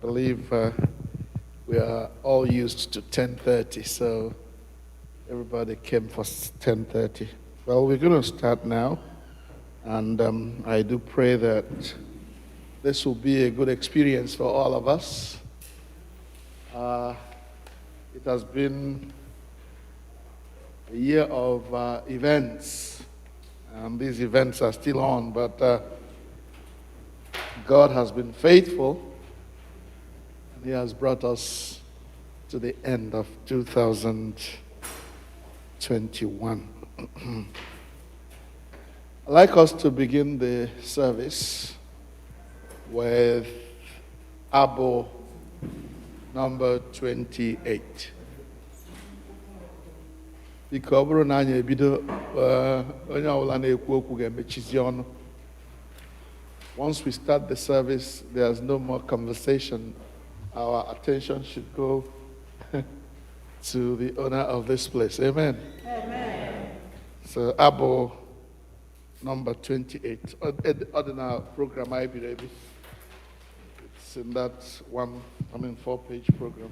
believe we are all used to 10:30, so everybody came for 10:30. Well, we're going to start now, and I do pray that this will be a good experience for all of us. It has been a year of events, and these events are still on, but God has been faithful, and He has brought us to the end of 2021. I'd like us to begin the service with Abu number 28. Biko ọ bụrụ na anyị ebido onye ọbụla na-ekwu okwu ga-emechizi ọnụ. Once we start the service, there's no more conversation. Our attention should go to the owner of this place. Amen. Amen. So Abu number 28. Ordinary program I be ready. It's in that 4-page program.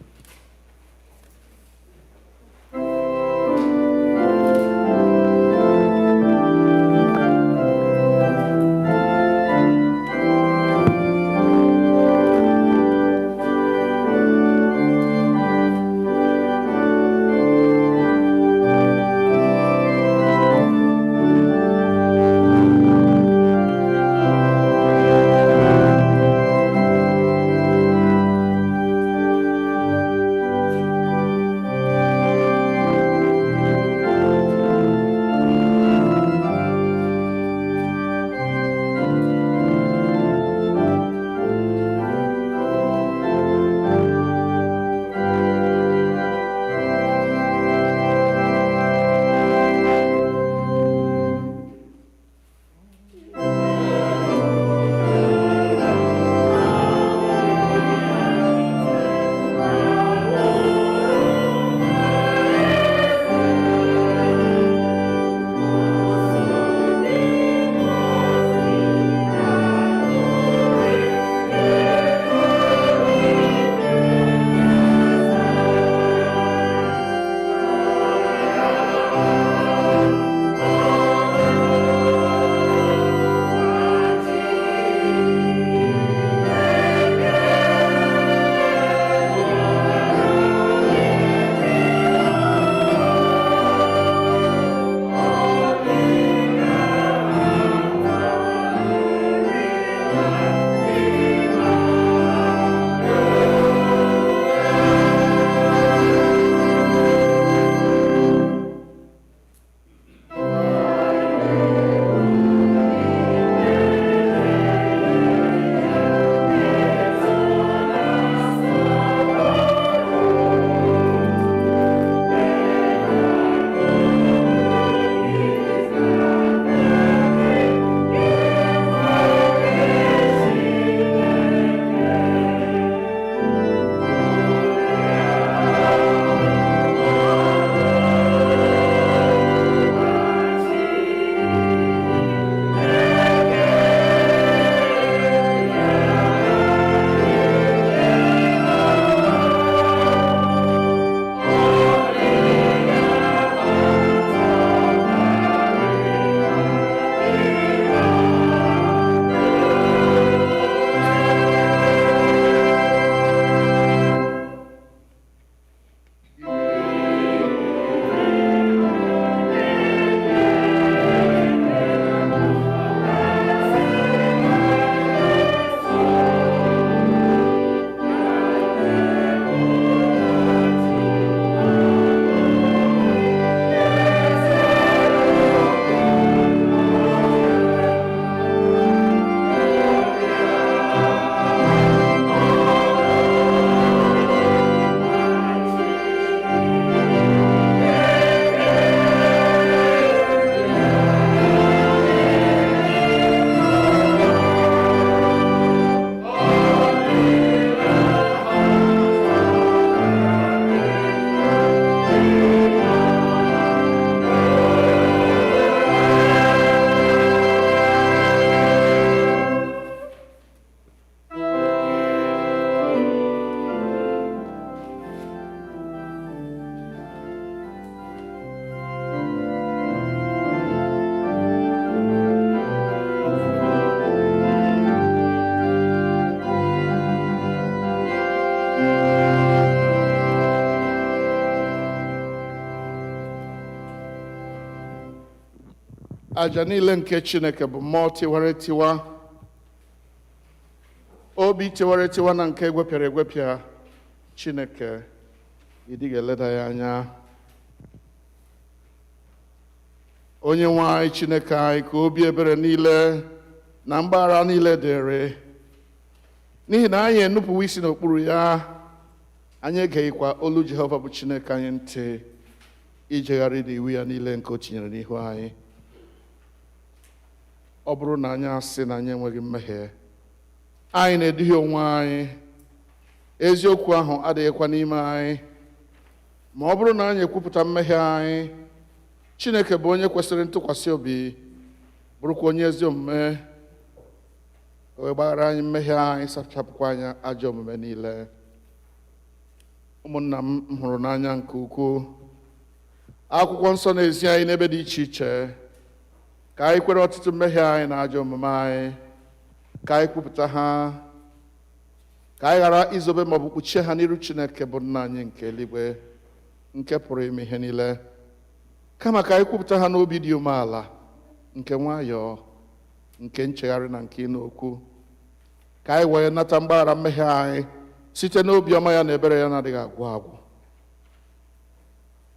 aja niile nke Chineke bụ mmụọ tiwara tiwa, obi tiwara tiwa na nke egwepịara egwepịa. Chineke ịdị ga-eleda ya anya. Onye nwe anyị Chineke anyị, ka obi ebere niile na mgbaghara niile dịrị, n'ihi na anyị enupụwo isi n'okpuru ya. Anyị egeghịkwa olu Jehova bụ Chineke anyị ntị ijegharị n'iwu ya niile nke o tinyere n'ihu anyị. Ọ bụrụ na anyị asị na anyị enweghị mmehie, anyị na-eduhie onwe anyị, eziokwu ahụ adịghịkwa n'ime anyị. Ma ọ bụrụ na anyị ekwupụta mmehie anyị, Chineke bụ onye kwesịrị ntụkwasị obi, bụrụkwa onye ezi omume, o wee gbaghara anyị mmehie anyị, sachapụkwa anyị ajọ omume niile. Ụmụnna m hụrụ n'anya nke ukwuu, akwụkwọ nsọ na-ezi anyị n'ebe dị iche iche ka anyị kwere ọtụtụ mmehie anyị na ajọ omume anyị, ka anyị kwupụta ha, ka anyị ghara izobe maọbụ kpuchie ha n'iru Chineke bụ nna anyị nke eluigwe, nke pụrụ ime ihe niile. Kama ka anyị kwupụta ha n'obi dị umeala, nke nwayọọ, nke nchegharị na nke ịnụ okwu, ka anyị wee nata mgbaghara mmehie anyị site n'obi ọma ya na ebere ya na-adịghị agwụ agwụ.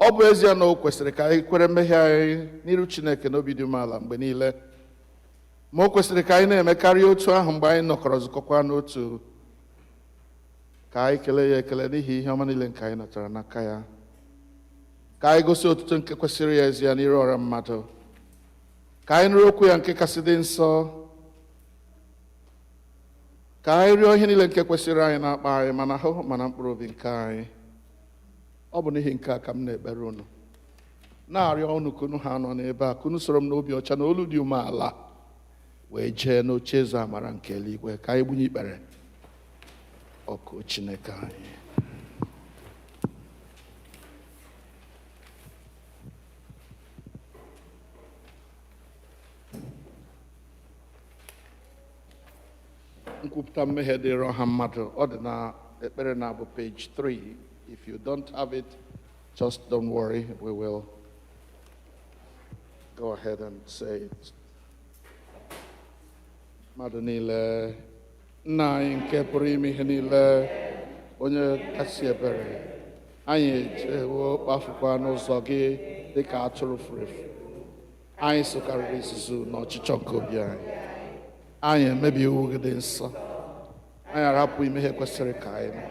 Ọ bụ ezie na o kwesịrị ka anyị kwere mmehie anyị n'iru Chineke n'obi dị umeala mgbe niile, ma o kwesịrị ka anyị na-eme karịa otu ahụ mgbe anyị nọkọrọ zukọkwa n'otu, ka anyị kelee ya ekele n'ihi ihe ọma niile nke anyị natara n'aka ya, ka anyị gosi otuto nke kwesịrị ya ezi ya n'iru ọra mmadụ, ka anyị nụrụ okwu ya nke kasị dị nsọ, ka anyị rịọ ihe niile nke kwesịrị anyị na-akpa anyị, mana ahụ mana mkpụrụ obi nke anyị. Ọ bụ n'ihi nke a ka m na-ekpere unu, na-arịọ unu ka unu ha nọ n'ebe a, ka unu soro m n'obi ọcha na olu dị umeala wee jee n'oche eze amara nke eluigwe, ka anyị gbunye ikpere ọkụ Chineke anyị. Nkwuputa mmehie dịrị ọha mmadụ, ọ dị na ekpere na bụ page 3. If you don't have it, just don't worry, we will go ahead and say it. Mmadụ niile, nna anyị nke pụrụ ime ihe niile, onye kasị ebere, anyị ejewo kpafukwa n'ụzọ gị dịka atụrụ furu efu. Anyị sokarịrị izuzu n'ọchịchọ nke obi anyị. Anyị emebi iwu gị dị nsọ. Anyị arapụ ime ihe kwesịrị ka anyị mee.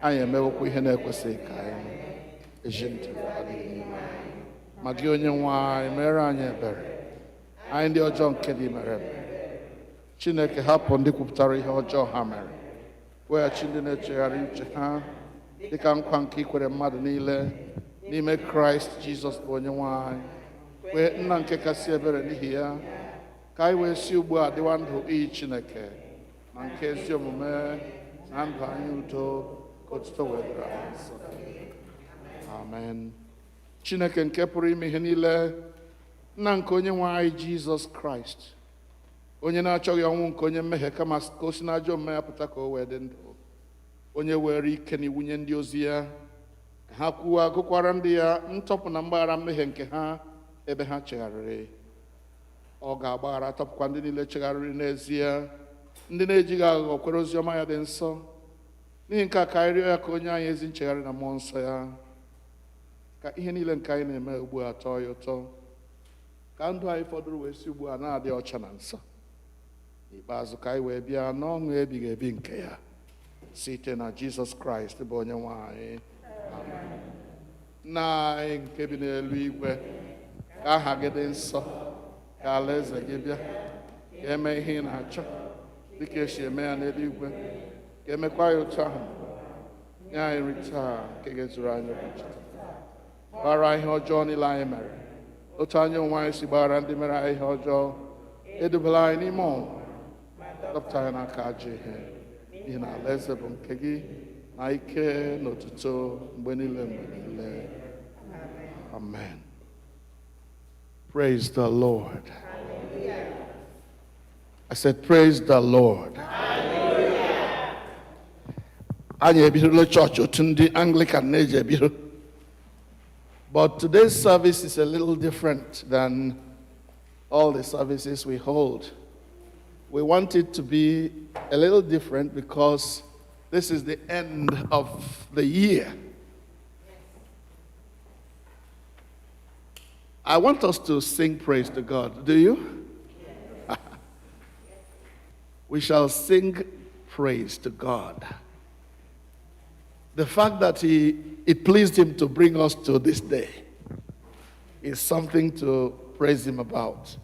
Anyị emewokwa ihe na-ekwesịghị ka anyị mee. Ezi ndụ adịghị n'ime anyị. Ma gị onye nwe anyị, mere anyị ebere. Anyị ndị ọjọọ nke dị mere ebere. Chineke, hapụ ndị kwupụtara ihe ọjọọ ha mere, weghachi ndị na-echegharị uche ha dịka nkwa nke ikwere mmadụ niile n'ime Kraịst Jizọs bụ onye nwe anyị. Wee nna nke kasị ebere, n'ihi ya ka anyị wee si ugbu a dịwa ndụ iyi Chineke na nke ezi omume na ndụ anyị udo, ka otuto wee dịrị anyị nsọ. Amen. Chineke nke pụrụ ime ihe niile, nna nke onye nwe anyị Jizọs Kraịst, onye na-achọghị ọnwụ nke onye mmehie, kama ka o si n'ajọ omume ya pụta ka o wee dị ndụ, onye were ike na iwunye ndị ozi ya ka ha kwuwa gụkwara ndị ya ntọpụ na mgbaghara mmehie nke ha ebe ha chegharịrị. Ọ ga-agbaghara atọpụkwa ndị niile chegharịrị n'ezie, ndị na-ejighị aghụghọ kwere ozi ọma ya dị nsọ. N'ihi nke a ka anyị rịọ ya ka onye anyị ezi nchegharị na mmụọ nsọ ya, ka ihe niile nke anyị na-eme ugbu a tọọ ya ụtọ, ka ndụ anyị fọdụrụ wee si ugbu a na-adị ọcha na nsọ. N'ikpeazụ ka anyị wee bịa n'ọṅụ ebighị ebi nke ya, site na Jizọs Kraịst bụ onye nwe anyị. Amen. Nna anyị nke bi n'elu igwe, ka aha gị dị nsọ, ka alaeze gị bịa, ka eme ihe ị na-achọ dịka esi eme ya n'eluigwe, ka emekwa ya otu ahụ. Nye anyị nri taa nke ga-ezuru anyị ụbọchị taa. Gbaghara ihe ọjọọ niile anyị mere, otu anyị onwe anyị si gbaghara ndị mere anyị ihe ọjọọ. Edubala anyị n'ime ọnwụnwa, dọpụta anyị n'aka ajọ ihe, n'ihi na alaeze bụ nke gị na ike na otuto mgbe niile mgbe niile. Amen. Praise the Lord. Hallelujah. I said, praise the Lord. Hallelujah. Anyị ebidola church otu ndị Anglican na-eji ebido. But today's service is a little different than all the services we hold. We want it to be a little different because this is the end of the year. I want us to sing praise to God. Do you? We shall sing praise to God. The fact that it pleased him to bring us to this day is something to praise him about.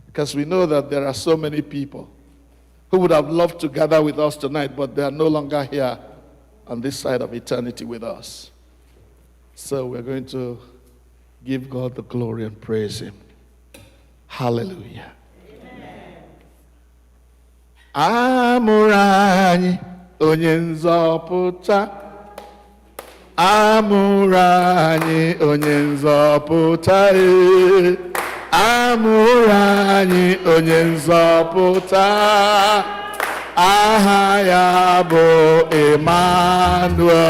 Because we know that there are so many people who would have loved to gather with us tonight, but they are no longer here on this side of eternity with us. So we're going to give God the glory and praise him. Hallelujah. Amụrụ anyị onye nzọpụta. Amụrụ anyị onye nzọpụta. Amụrụ anyị onye nzọpụta. Aha ya bụ Emmanuel.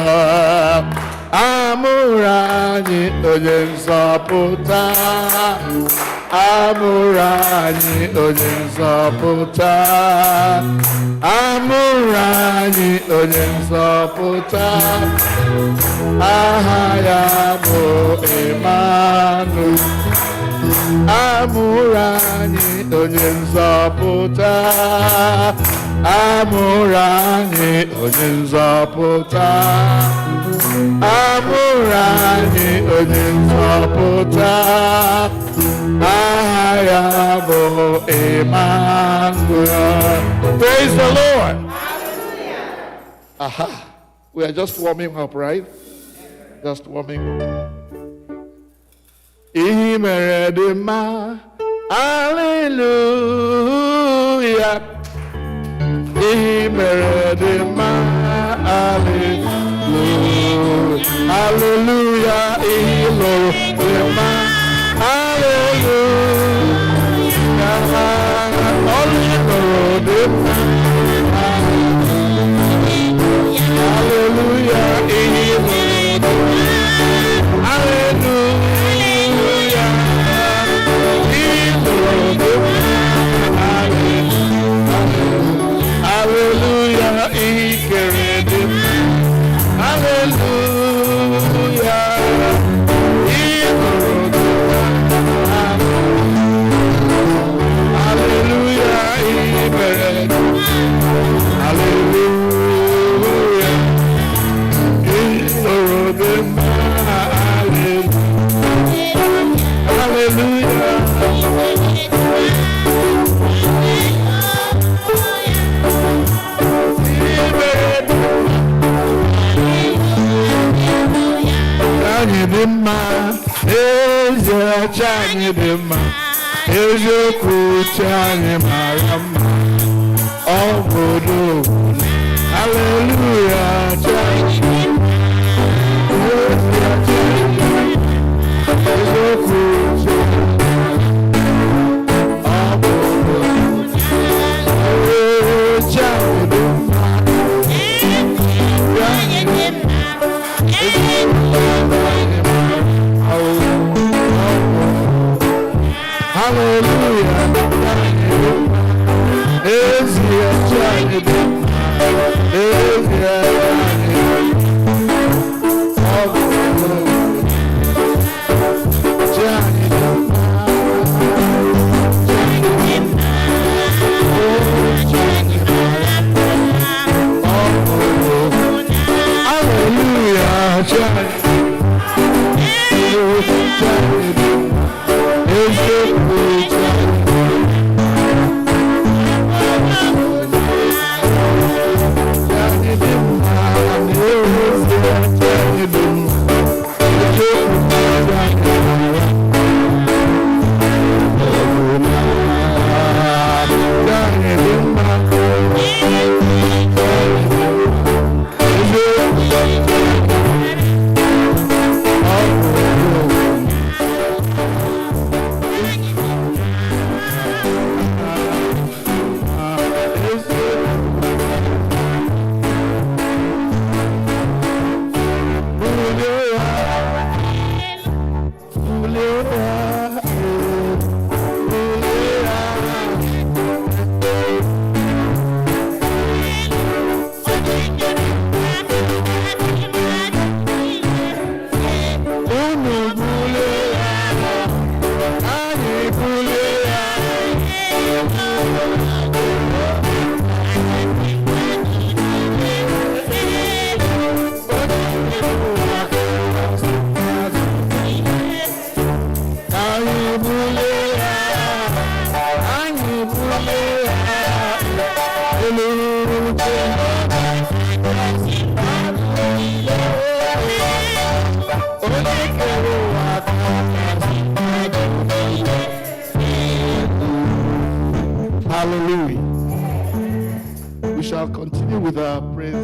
Amụrụ anyị onye nzọpụta. Amụrụ anyị onye nzọpụta. Amụrụ anyị onye nzọpụta. Aha ya bụ Emmanuel. Amụrụ anyị onye nzọpụta. Amụrụ anyị onye nzọpụta. Amụrụ anyị onye nzọpụta. Aha ya bụ Emmanuel. Praise the Lord. Hallelujah. Aha. We are just warming up, right? Just warming up. Ihe mere dị mma. Hallelujah. Ihe mere dị mma. Hallelujah. Hallelujah. Ihe lụrụ dị mma. Hallelujah. Only lụrụ dị mma. Hallelujah. Ihe lụrụ dị mma. Hallelujah. Ihe lụrụ dị mma. Hallelujah. Ihe kere dị mma. Hallelujah. Ihe lụrụ dị mma. Hallelujah. Ihe mere dị mma. Hallelujah. Ihe lụrụ dị mma. Hallelujah. Anyị dị mma, ezi ọcha anyị dị mma, eziokwu uche anyị mara mma, ọ bụ udo. Hallelujah, ọcha anyị dị mma, ezi ọcha anyị dị mma, eziokwu uche ọ bụ udo. Ọcha anyị dị mma, anyị dị mma. Hallelujah. continue with our praise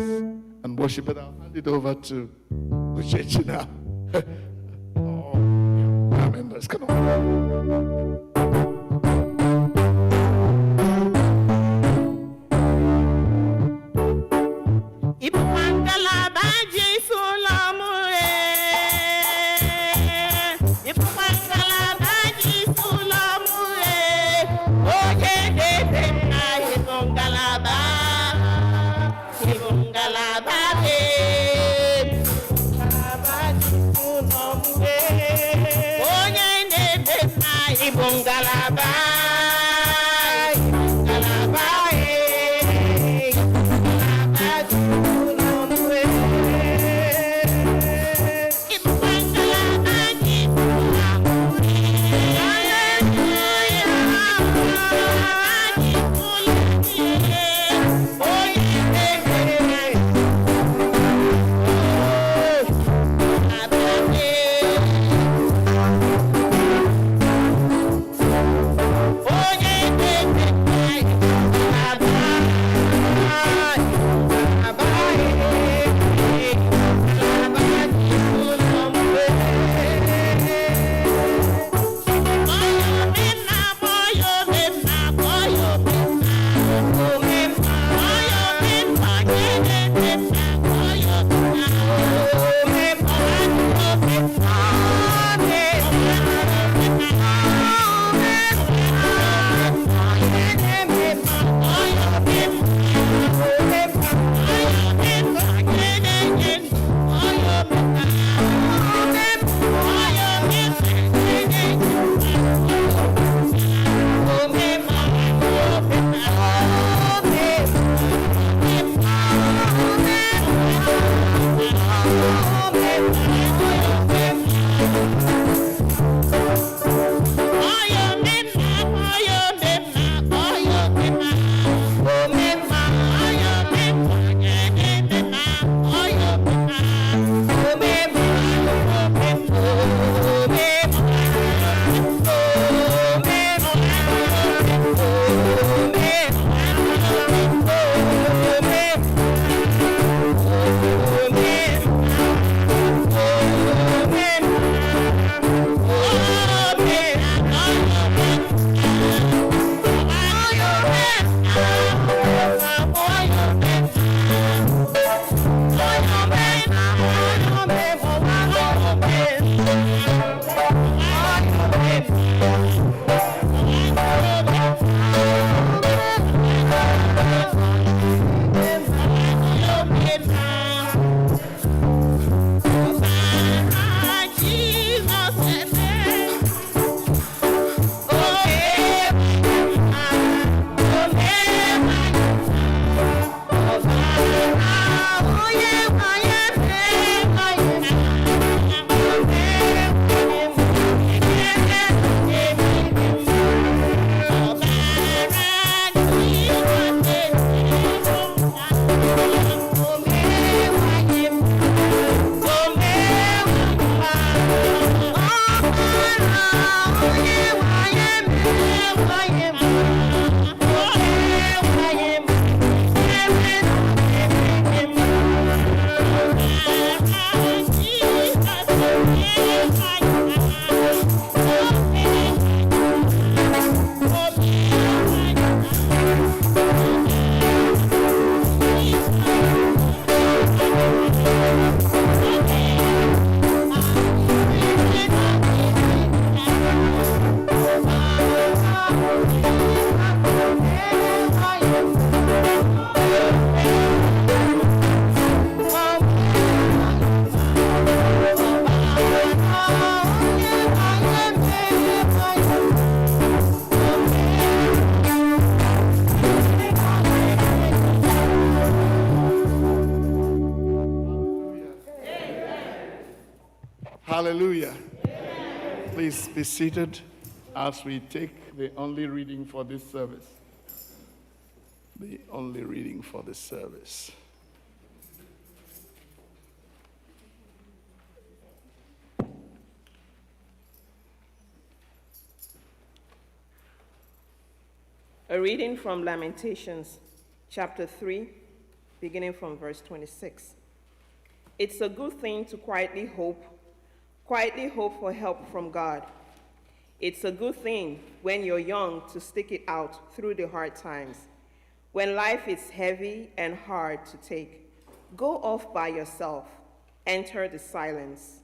and worship, but I'll hand it over to Uchechi now. Oh, yeah, members, come on. Hallelujah. Please be seated as we take the only reading for this service. The only reading for this service. A reading from Lamentations, chapter 3, beginning from verse 26. It's a good thing to quietly hope for help from God. It's a good thing when you're young to stick it out through the hard times. When life is heavy and hard to take, go off by yourself, enter the silence,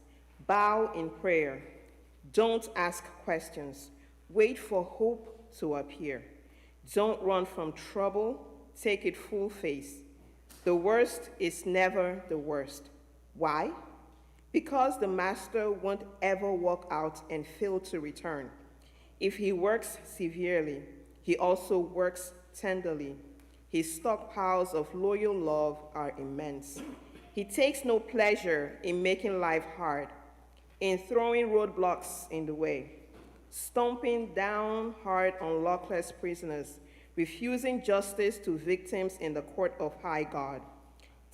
bow in prayer. Don't ask questions. Wait for hope to appear. Don't run from trouble. Take it full face. The worst is never the worst. Why? Because the master won't ever walk out and fail to return. If he works severely, he also works tenderly. His stockpiles of loyal love are immense. He takes no pleasure in making life hard, in throwing roadblocks in the way, stomping down hard on lawless prisoners, refusing justice to victims in the court of high God,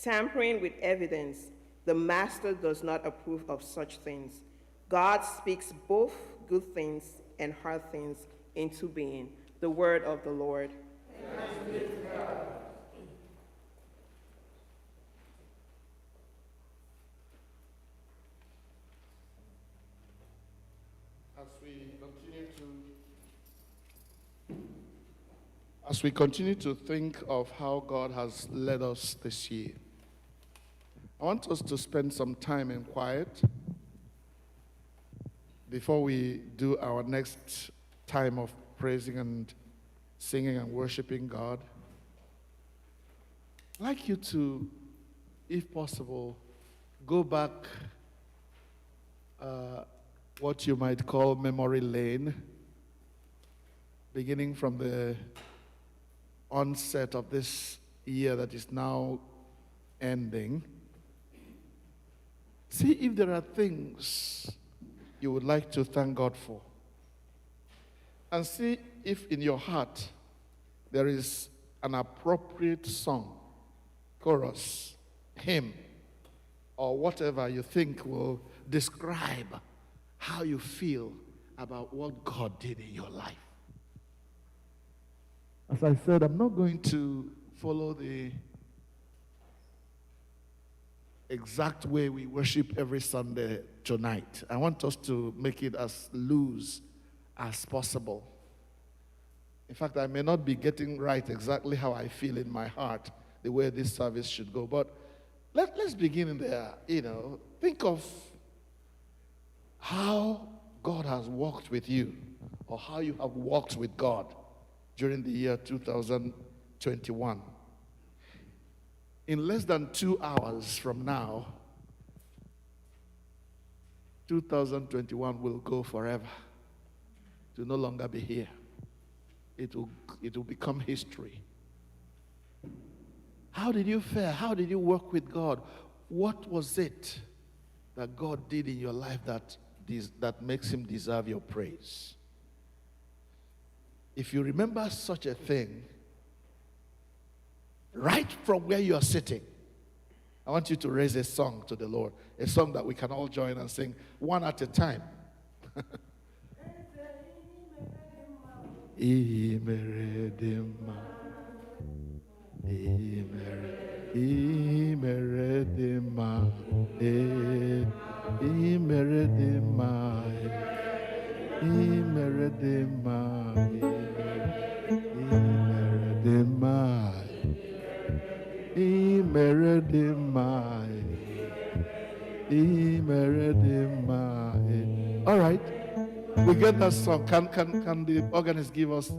tampering with evidence. The master does not approve of such things. God speaks both good things and hard things into being. The word of the Lord. Thanks be to God. As we continue to think of how God has led us this year, I want us to spend some time in quiet before we do our next time of praising and singing and worshiping God. I'd like you to, if possible, go back what you might call memory lane, beginning from the onset of this year that is now ending. See if there are things you would like to thank God for. And see if in your heart there is an appropriate song, chorus, hymn, or whatever you think will describe how you feel about what God did in your life. As I said, I'm not going to follow the exact way we worship every Sunday tonight. I want us to make it as loose as possible. In fact, I may not be getting right exactly how I feel in my heart, the way this service should go. But let's begin in there. Think of how God has walked with you, or how you have walked with God during the year 2021. In less than 2 hours from now, 2021 will go forever. It will no longer be here. It will become history. How did you fare? How did you work with God? What was it that God did in your life that makes him deserve your praise? If you remember such a thing, right from where you are sitting, I want you to raise a song to the Lord, a song that we can all join and sing one at a time. All right, we get that song. Can the organist give us?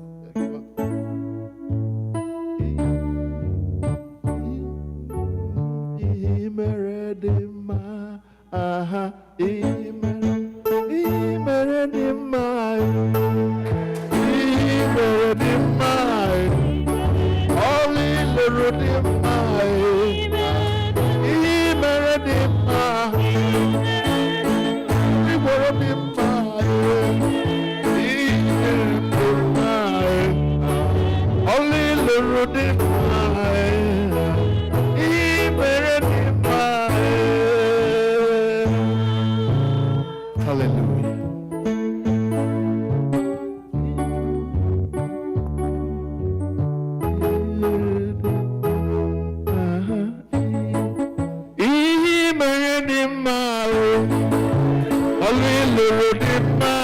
lụrụ dị mma,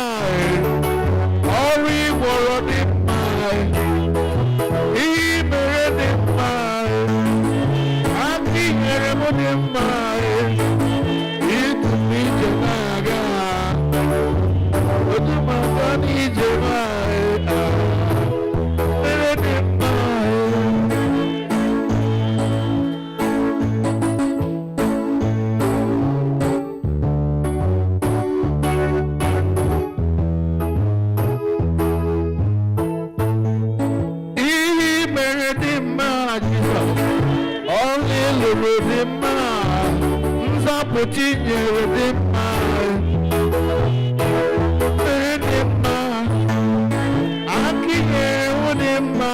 ọrụ ị gwọrọ dị mma, ihe ị mere dị mma, aka ị nyere m dị mma, ịdụ m ije na-aga, otu m aga n'ije m, mere dị mma. Chinyere dị mma, mere dị mma, aka nyere dị mma,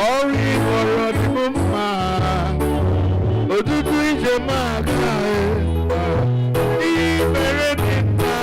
ọrụ ịghọrọ dị mma, otutu ije m aga, ihe mere dị mma.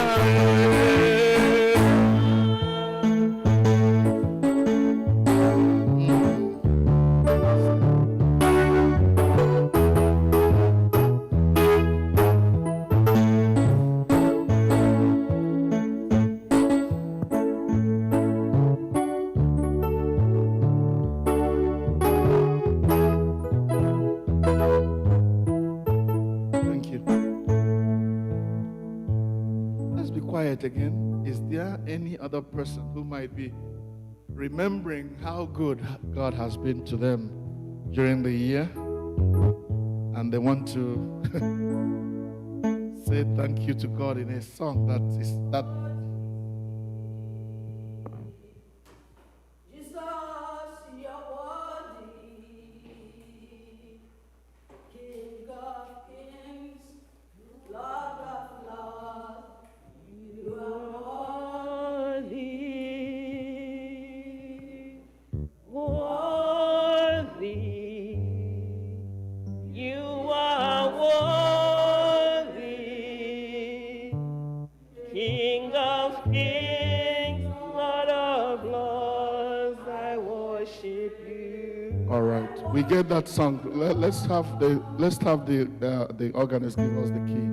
Again, is there any other person who might be remembering how good God has been to them during the year, and they want to say thank you to God in a song that is that? We get that song. Let's have the organist give us the key.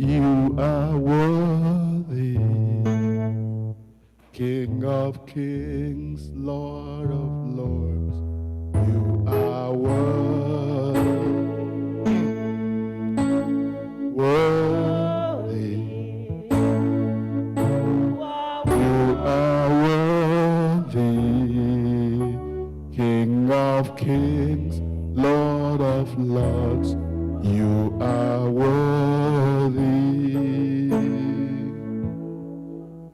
You are worthy, King of kings, Lord of lords. You are worthy, worthy. You are worthy, King of kings, Lord of lords, you are worthy,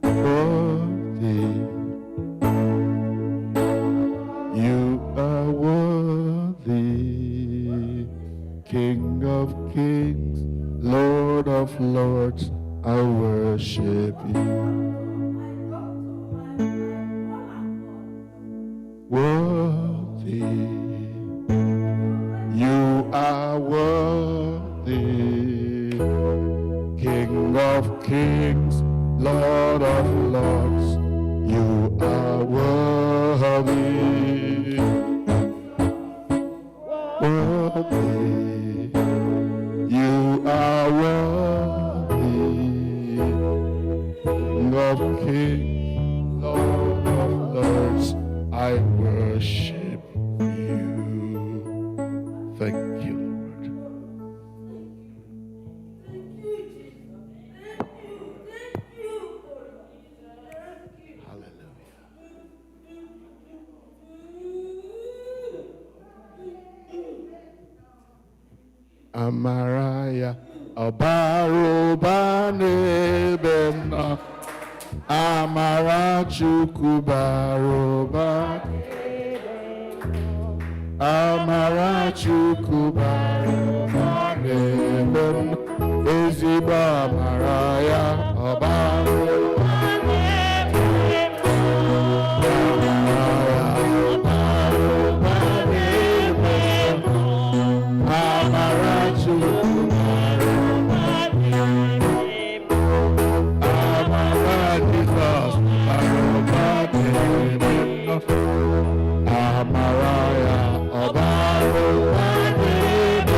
worthy. You are worthy, King of kings, Lord of lords, I worship you. Worthy, you are worthy, King of kings, Lord of lords, you are worthy, worthy, you are worthy, King of kings, Lord of lords, I worship you. Thank you, Lord. Hallelujah. Amaraya Abaruba Nebena Amara Chukwu baroba, Amara Chukwu baroba, Nebem ezigbo amara ya ọbaroba, ọbaroba nebem, Amara Chukwu baroba, Amara Jesus baroba nebem, Amaraya Abaroba nebem.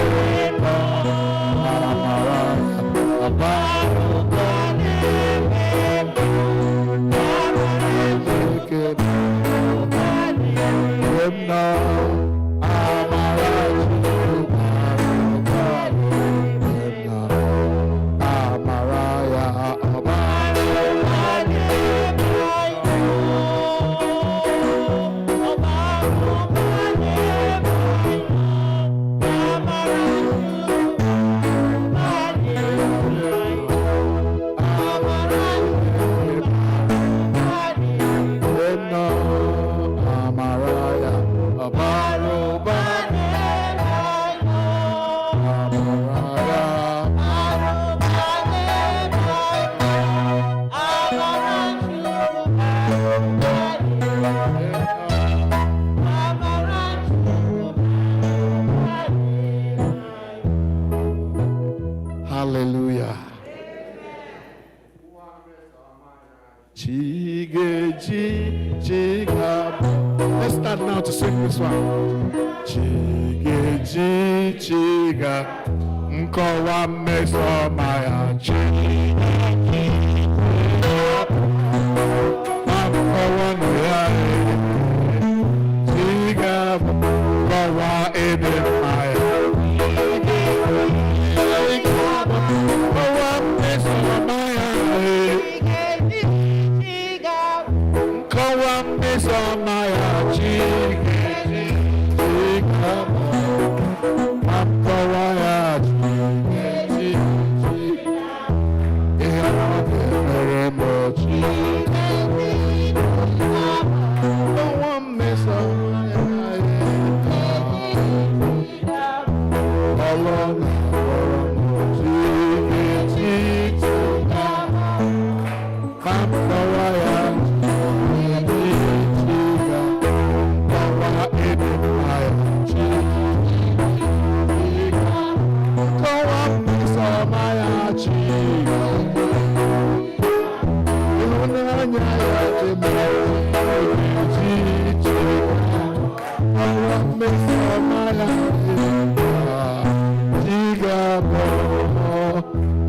Let's start now to sing this one. Chigeji chiga nkowa meso maya chigeji nkowa no ya chiga nkowa ede maya nkowa meso maya nkowa meso maya chigeji chiga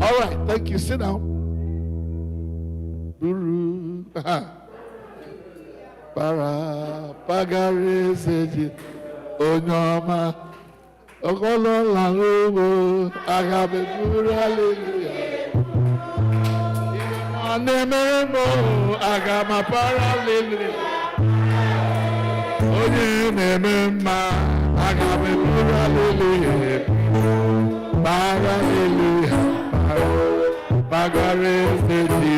All right, thank you. Sit down. Guru. Para pagare seji onyoma okolo larubo agabe guru hallelujah. Anememo agama para hallelujah. Onye nemema agabe guru hallelujah. Para hallelujah. Pagare seji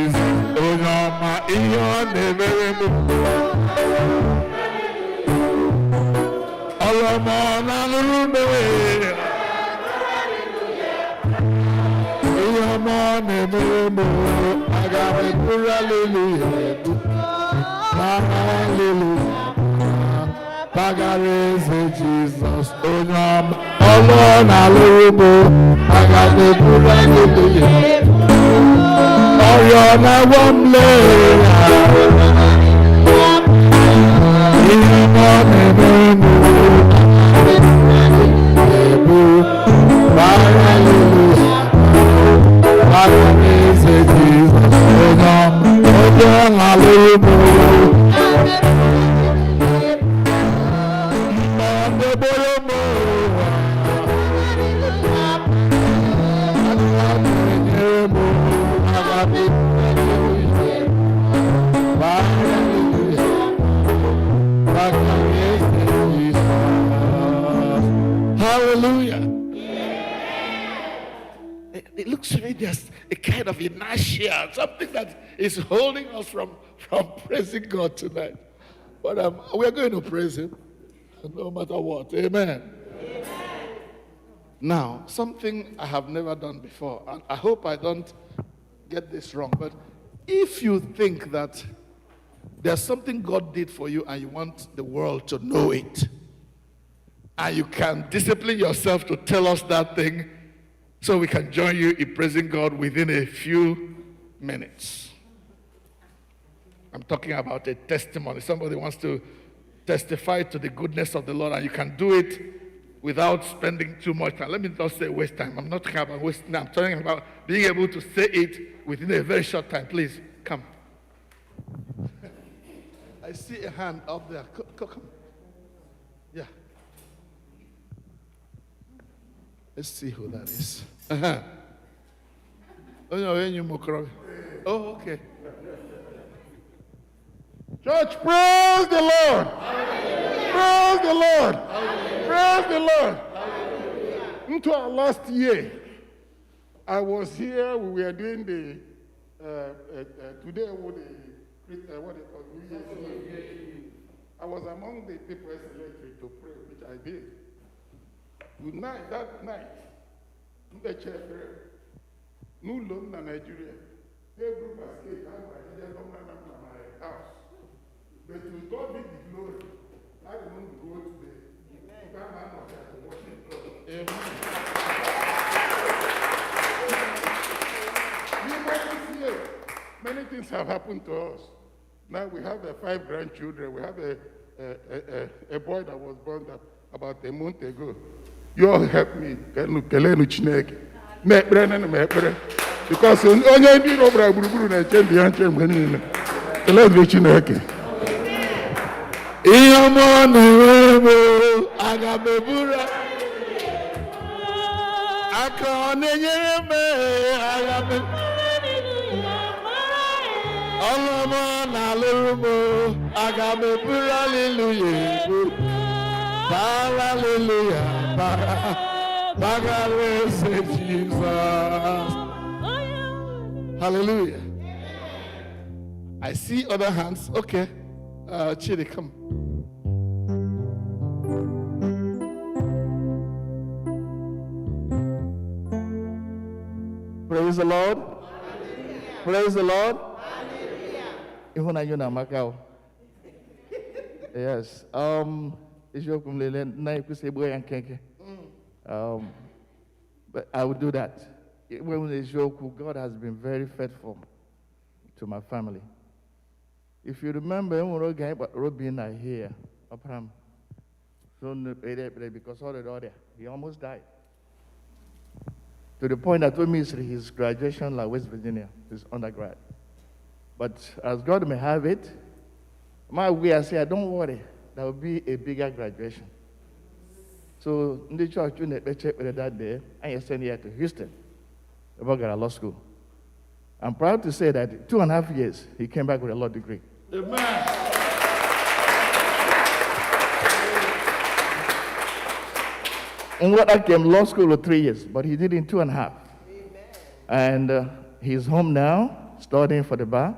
onyoma iyo nememo Ọlọ́mọ nánúrú mẹ́wẹ́. Ìyọmọ nẹ̀mẹ́mọ́ agàmì kúrẹ́ lélúyà. Hallelujah. Pagare ṣe Jesus onyọmọ. Ọlọ́nà lórúkọ agàmì kúrẹ́ lélúyà. Ọ̀yọ́ náà wọ́n lé. Ìyọmọ nẹ̀mẹ́mọ́. Hallelujah. It looks to me there's a kind of inertia, something that is holding us from praising God tonight. But we're going to praise Him no matter what. Amen. Amen. Now, something I have never done before, and I hope I don't get this wrong, but if you think that there's something God did for you and you want the world to know it, and you can discipline yourself to tell us that thing, so we can join you in praising God within a few minutes. I'm talking about a testimony. Somebody wants to testify to the goodness of the Lord, and you can do it without spending too much time. Let me not say waste time. I'm not talking about wasting time. I'm talking about being able to say it within a very short time. Please, come. I see a hand up there. Come. Yeah. Let's see who that is. Uh-huh. Oh, okay. Church, praise the Lord. Hallelujah. Praise the Lord. Hallelujah. Praise the Lord. Hallelujah. Into our last year, I was here. We were doing the today what they call New Year's Eve. I was among the people selected to pray, which I did. That night, the church no loan in Nigeria. They group escaped my house. But to God be the glory. I don't go to the man of the worship. Amen. You might see many things have happened to us. Now we have 5 grandchildren. We have a boy that was born about a month ago. You all help me. Because onye ndị ọbụla gburugburu na-eche ndị ya nche mgbe niile. Kelee Chineke. Ihe ọma na-enwe m, aga m eburu aka ọ na-enyere m, aga m ọrụ ọma na-alụrụ m, aga m eburu hallelujah ebu. Hallelujah, Mgbaghara say Jesus. Hallelujah. I see other hands. Okay. Chidi, come. Praise the Lord. Hallelujah. Praise the Lord. Even I know maka. Yes. But I will do that. When God has been very faithful to my family. If you remember, Robin are here, because all the other, he almost died. To the point that we missed his graduation like West Virginia, his undergrad. But as God may have it, my way I say, don't worry, there will be a bigger graduation. So in the church, that day, I sent here to Houston, Mgbaghara Law School. I'm proud to say that 2.5 years, he came back with a law degree. Amen. In what I came law school for 3 years, but he did it in 2.5. Amen. And he's home now, studying for the bar,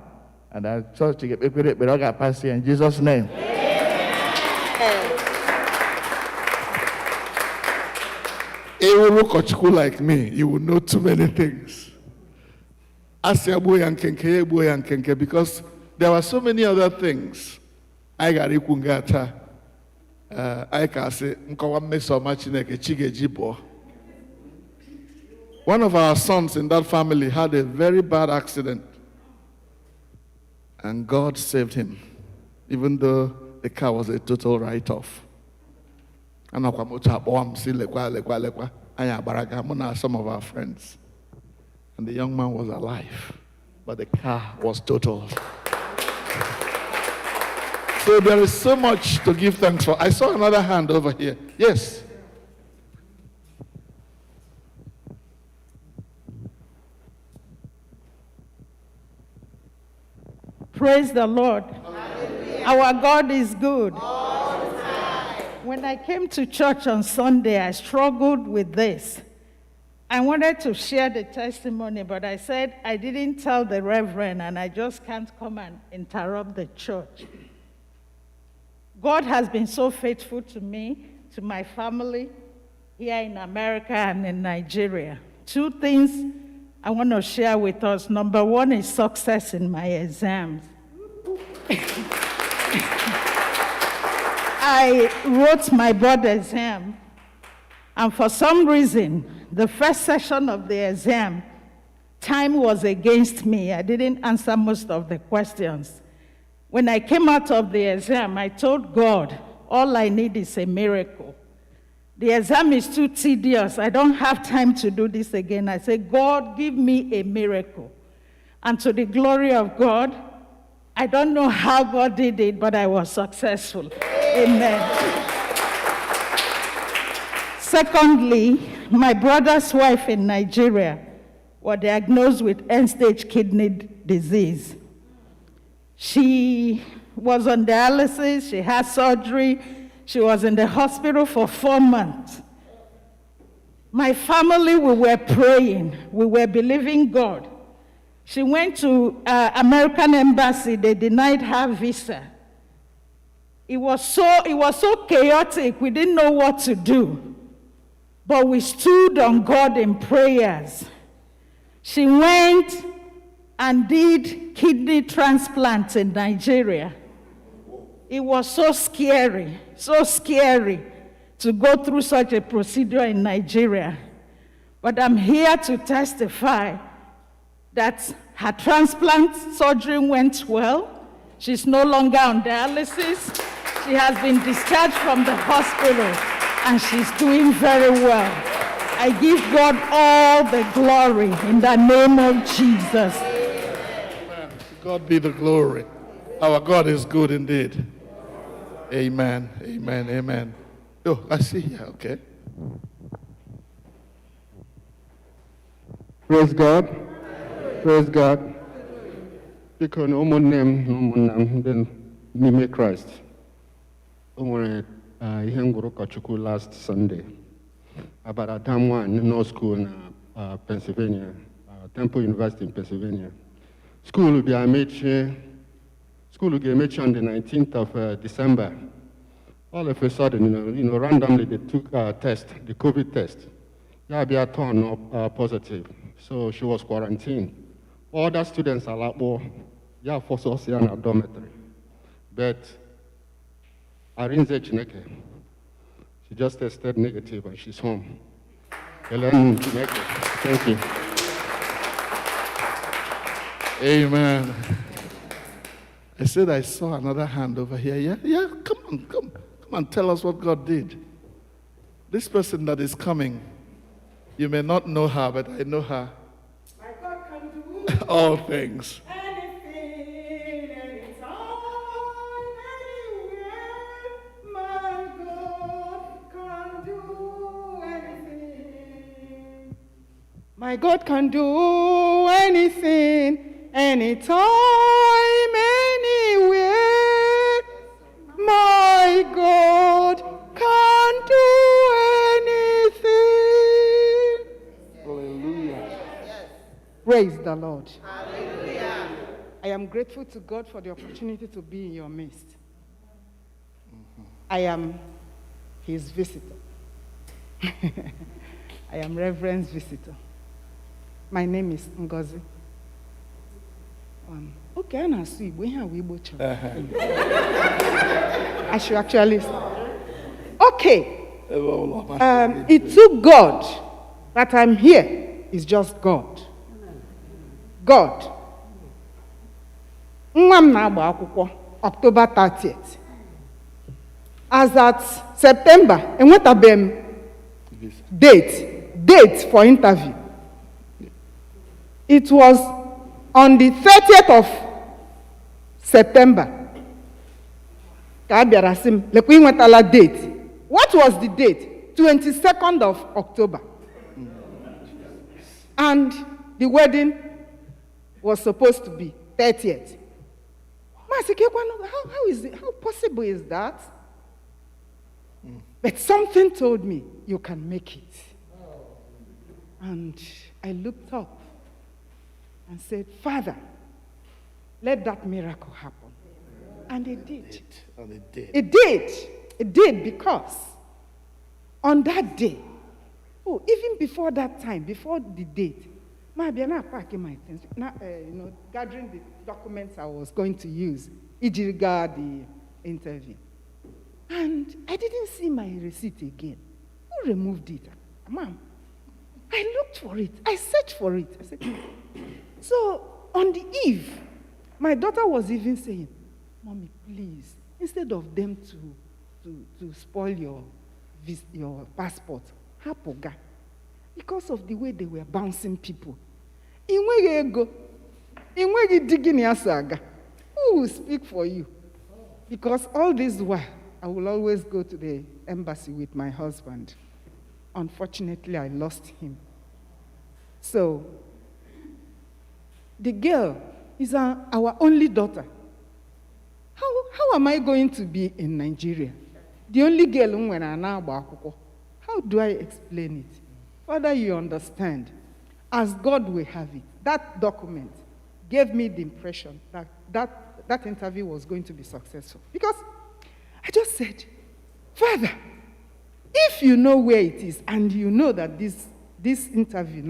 and I church to get equipped, but I got passed here in Jesus' name. If you look at Okwuchukwu like me, you will know too many things. Because there were so many other things. I got ikungata. I can say, one of our sons in that family had a very bad accident, and God saved him, even though the car was a total write-off. And some of our friends, and the young man was alive, but the car was totaled. So there is so much to give thanks for. I saw another hand over here. Yes. Praise the Lord. Hallelujah. Our God is good. All the time. When I came to church on Sunday, I struggled with this. I wanted to share the testimony, but I said I didn't tell the reverend, and I just can't come and interrupt the church. God has been so faithful to me, to my family, here in America and in Nigeria. 2 things I want to share with us. Number 1 is success in my exams. I wrote my board exam, and for some reason, the first session of the exam, time was against me. I didn't answer most of the questions. When I came out of the exam, I told God, all I need is a miracle. The exam is too tedious. I don't have time to do this again. I said, God, give me a miracle. And to the glory of God, I don't know how God did it, but I was successful. Amen. Secondly, my brother's wife in Nigeria was diagnosed with end-stage kidney disease. She was on dialysis, she had surgery, she was in the hospital for 4 months. My family, we were praying, we were believing God. She went to American embassy, they denied her visa. It was so chaotic, we didn't know what to do. But we stood on God in prayers. She went and did kidney transplants in Nigeria. It was so scary to go through such a procedure in Nigeria. But I'm here to testify that her transplant surgery went well. She's no longer on dialysis. She has been discharged from the hospital, and she's doing very well. I give God all the glory in the name of Jesus. Amen. To God be the glory. Our God is good indeed. Amen. Amen. Amen. Oh, I see here. Okay. Praise God. Praise God. Biko na ụmụnne m na ụmụnna m ndị n'ime Kraịst. O nwere ihe m gwuru ụkọchukwu last Sunday about Adam one law school in Pennsylvania, Temple University in Pennsylvania. School will be on the 19th of December. All of a sudden, randomly they took a test, the COVID test. Yeah, be a turn up positive. So she was quarantined. Other students are like, well, yeah, for social and dormitory. But Arinze Chineke, she just tested negative and she's home. Thank you. Amen. I said I saw another hand over here. Yeah, come on, tell us what God did. This person that is coming, you may not know her, but I know her. My God can do All things. anything, anytime, anywhere. My God can do anything. My God can do anything, anytime, anywhere. My God can do anything. Hallelujah. Praise the Lord. Hallelujah. I am grateful to God for the opportunity to be in your midst. I am his visitor. I am Reverend's visitor. My name is Ngozi. Okay, I'm not sweet. We have Igbo church. I should actually. Okay. It took God that I'm here. It's just God. God. Nwa m na-agba akwụkwọ October 30th. As at September, enwetabeghị m date for interview. It was on the 30th of September. Ka a bịara sị m, lekwa ị nwetala date. What was the date? 22nd of October. And the wedding was supposed to be 30th. How possible is that? But something told me, you can make it. And I looked up and said, Father, let that miracle happen. And it did. And it did. It did. It did because on that day, even before that time, before the date, I'm packing my things, gathering the documents I was going to use, regard the interview. And I didn't see my receipt again. Who removed it? Mom, I looked for it. I searched for it. I said, so on the eve, my daughter was even saying, Mommy, please, instead of them to spoil your passport, hapoga, because of the way they were bouncing people. Who will speak for you? Because all this while, I will always go to the embassy with my husband. Unfortunately, I lost him. So, the girl is our only daughter. How am I going to be in Nigeria? The only girl when I know about. How do I explain it? Father, you understand. As God will have it, that document gave me the impression that interview was going to be successful. Because I just said, Father, if you know where it is and you know that this interview,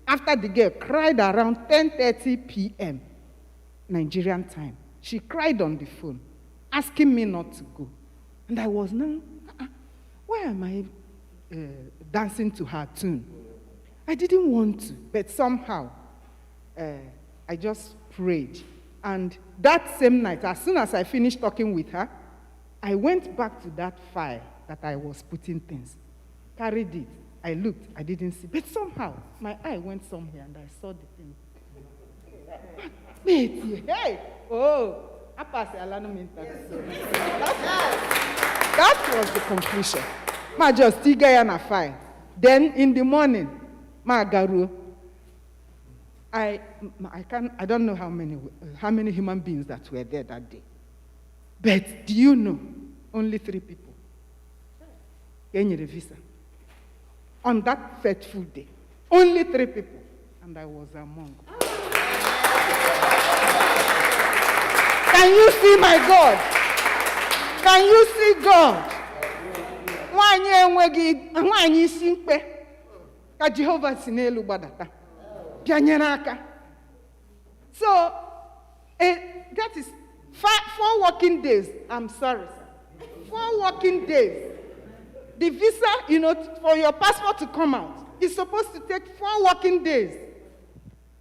after the girl cried around 10:30 p.m. Nigerian time, she cried on the phone, asking me not to go. And I was now, why am I dancing to her tune? I didn't want to, but somehow I just prayed And that same night, as soon as I finished talking with her, I went back to that file that I was putting things, carried it. I looked, I didn't see. But somehow, my eye went somewhere and I saw the thing. Wait, hey, oh, I passed the alarm. That was the conclusion. Ma just tigaya file. Then in the morning, ma garu. I don't know how many human beings that were there that day. But do you know, only 3 people gained a visa. On that fateful day, only 3 people, and I was among. Can you see my God? Can you see God? Nwanyi si mkpe ka Jehovah si n'elu gbadata. Pianyere aka. So, that is 4 working days. I'm sorry, sir. 4 working days. The visa, for your passport to come out, is supposed to take 4 working days.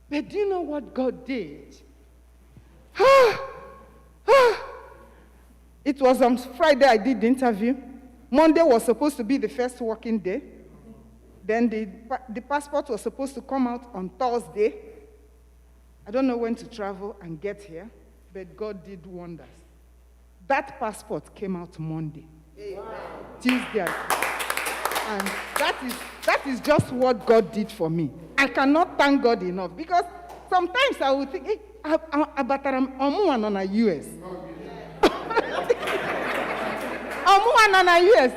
But do you know what God did? It was on Friday I did the interview. Monday was supposed to be the first working day. Then the passport was supposed to come out on Thursday. I don't know when to travel and get here, but God did wonders. That passport came out Monday, Tuesday. And that is just what God did for me. I cannot thank God enough, because sometimes I would think, Abataram Omuan on a US. Omuan on a US.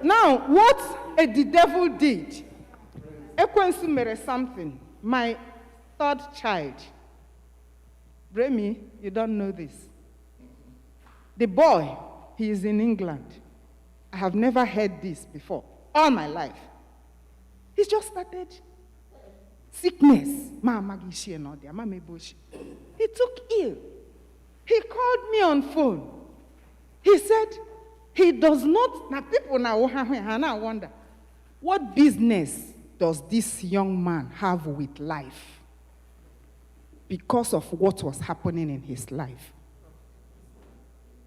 Now, what the devil did, Ekwensu mere something. My 3rd child, Remy, you don't know this. The boy, he is in England. I have never heard this before, all my life. He just started sickness. He took ill. He called me on phone. He said, he does not, now people now wonder, what business does this young man have with life? Because of what was happening in his life.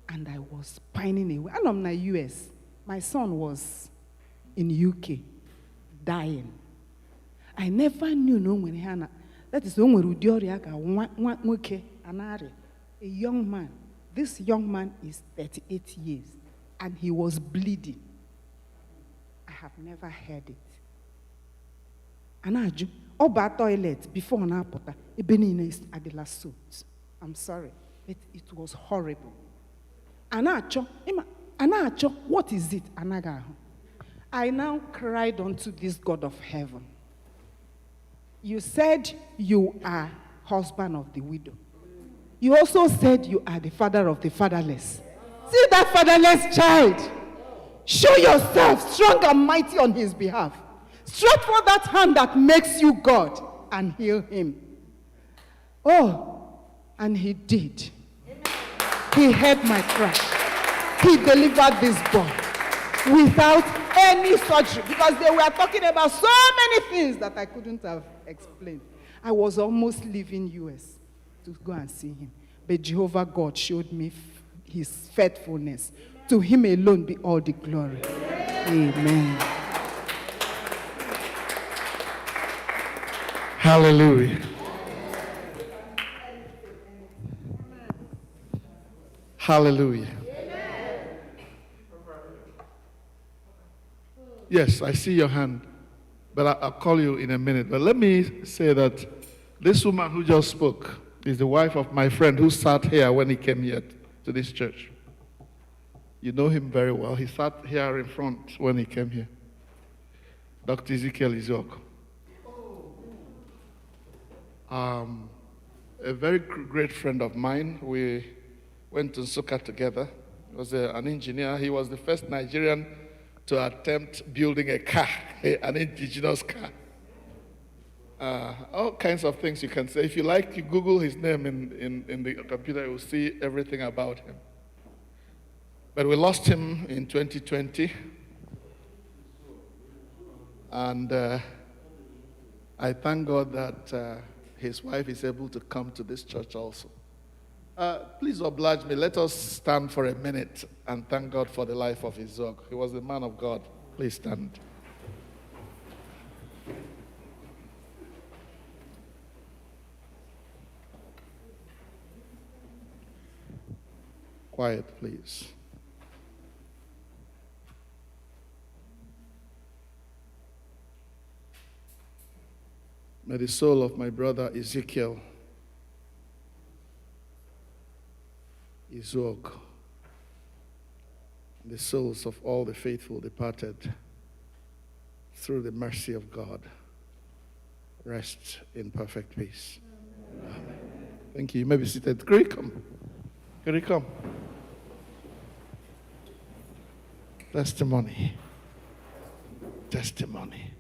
And I was pining away. And I'm in the US. My son was in UK, dying. I never knew no when Hannah. That is when a young man. This young man is 38 years, and he was bleeding. I have never heard it. And I do oba toilet before na pota. Ebenina is adela suit. I'm sorry, but it was horrible. Anacho, what is it? Anaga. I now cried unto this God of heaven. You said you are husband of the widow. You also said you are the father of the fatherless. See that fatherless child. Show yourself strong and mighty on his behalf. Stretch forth that hand that makes you God and heal him. Oh, and he did. He heard my cry. He delivered this boy without any surgery, because they were talking about so many things that I couldn't have explained. I was almost leaving US to go and see him. But Jehovah God showed me his faithfulness. To him alone be all the glory. Amen. Hallelujah. Hallelujah. Yes, I see your hand, but I'll call you in a minute. But let me say that this woman who just spoke is the wife of my friend who sat here when he came here to this church. You know him very well. He sat here in front when he came here. Dr. Ezekiel Izuoko. A very great friend of mine. We went to Nsukka together. He was an engineer. He was the first Nigerian to attempt building a car, an indigenous car. All kinds of things you can say. If you like, you Google his name in the computer, you will see everything about him. But we lost him in 2020. And I thank God that his wife is able to come to this church also. Please oblige me. Let us stand for a minute and thank God for the life of Izu. He was a man of God. Please stand. Quiet, please. May the soul of my brother Ezekiel Izuok, the souls of all the faithful departed, through the mercy of God, rest in perfect peace. Amen. Thank you. You may be seated. Could you come? Could you come? Testimony. Testimony.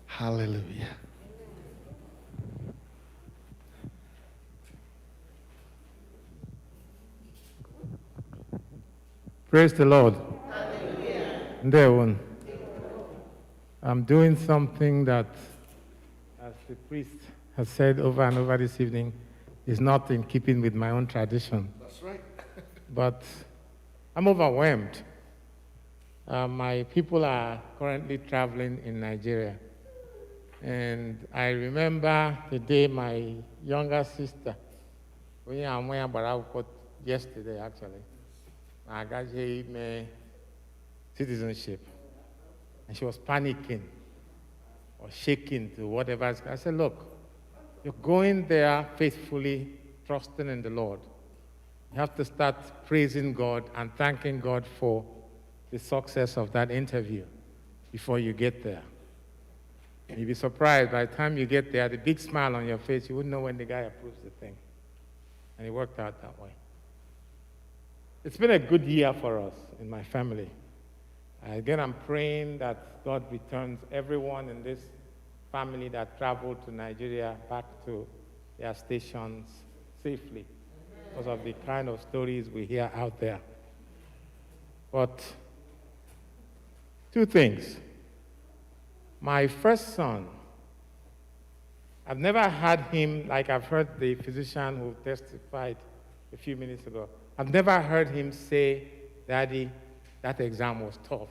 Hallelujah. Praise the Lord. Hallelujah. I'm doing something that, as the priest has said over and over this evening, is not in keeping with my own tradition. That's right. But I'm overwhelmed. My people are currently traveling in Nigeria. And I remember the day my younger sister, yesterday actually, I got my citizenship. And she was panicking or shaking to whatever. I said, look, you're going there faithfully, trusting in the Lord. You have to start praising God and thanking God for the success of that interview before you get there. And you'll be surprised by the time you get there, the big smile on your face, you wouldn't know when the guy approves the thing. And it worked out that way. It's been a good year for us in my family. Again, I'm praying that God returns everyone in this family that traveled to Nigeria back to their stations safely because of the kind of stories we hear out there. But two things. My first son, I've never had him, like I've heard the physician who testified a few minutes ago, I've never heard him say, Daddy, that exam was tough.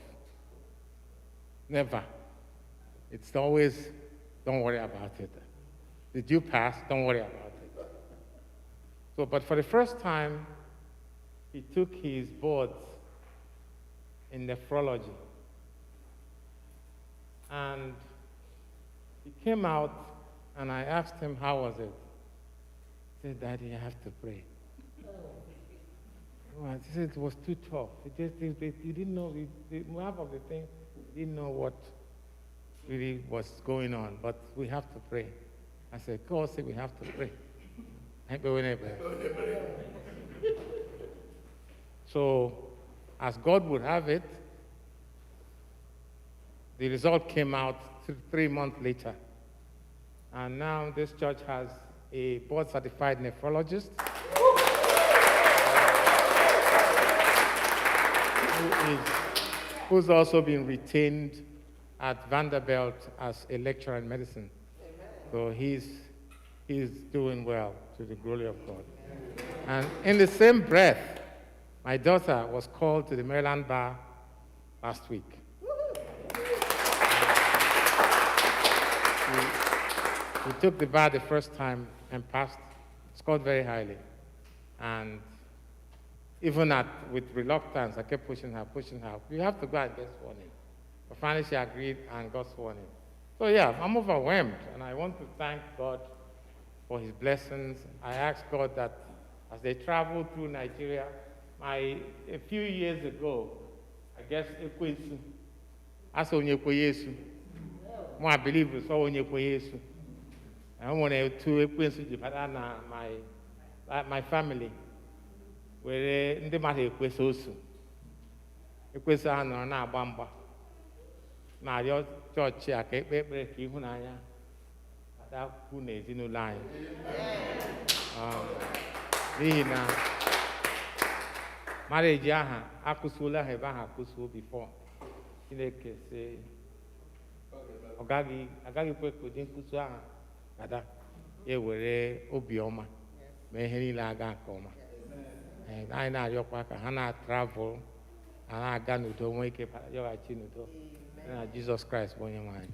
Never. It's always, don't worry about it. Did you pass? Don't worry about it. So, but for the first time, he took his boards in nephrology. And he came out, and I asked him, how was it? He said, Daddy, I have to pray. Well, he said it was too tough. He didn't know, half of the thing, he didn't know what really was going on, but we have to pray. I said, God said we have to pray. So, as God would have it, the result came out 3 months later. And now this church has a board-certified nephrologist who's also been retained at Vanderbilt as a lecturer in medicine. So he's doing well to the glory of God. And in the same breath, my daughter was called to the Maryland bar last week. He took the bar the first time and passed, scored very highly. And even with reluctance, I kept pushing her. You have to go and get sworn in. But finally she agreed and got sworn in. So yeah, I'm overwhelmed, and I want to thank God for his blessings. I ask God that as they travel through Nigeria, a few years ago, I guess Ekwensu, as Onyekwe Yesu, I believe it's all Onyekwe Yesu. I want to Ekwensu my family, where ndị mmadụ ekwesị osu. Ekwesị ha nọrọ na-agba mgba. Na-arịọ chọọchị a ka ekpe ekpere ka ịhụnanya adakwu n'ezinụlọ anyị. N'ihi na marriage aha akwụsịola ha ebe ahụ akwụsịo before. Chineke sị agaghịkwe ka ụdị nkwụsị ahụ ada ewere obiọma ma ihe niile aga nke ọma. Anyị na-arịọkwa ka ha na-travel, ha na-aga n'udo, nwee ike yọghachi n'udo na Jizọs Kraịst bụ onye nwe anyị.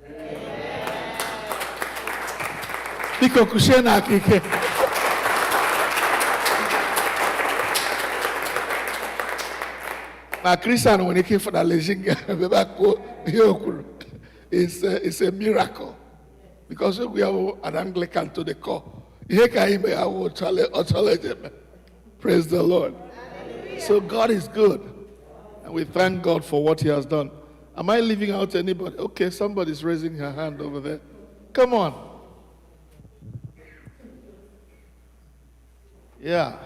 Biko kushie na aka ike. Na Christian nwere ike ịfụda lezinga ebe akpọ ihe o kwuru. It's a miracle because we have an Anglican to the core. Ihe ka anyị mee awụ ọchọleje. Praise the Lord. So God is good, and we thank God for what He has done. Am I leaving out anybody? Okay, somebody's raising her hand over there. Come on. Yeah.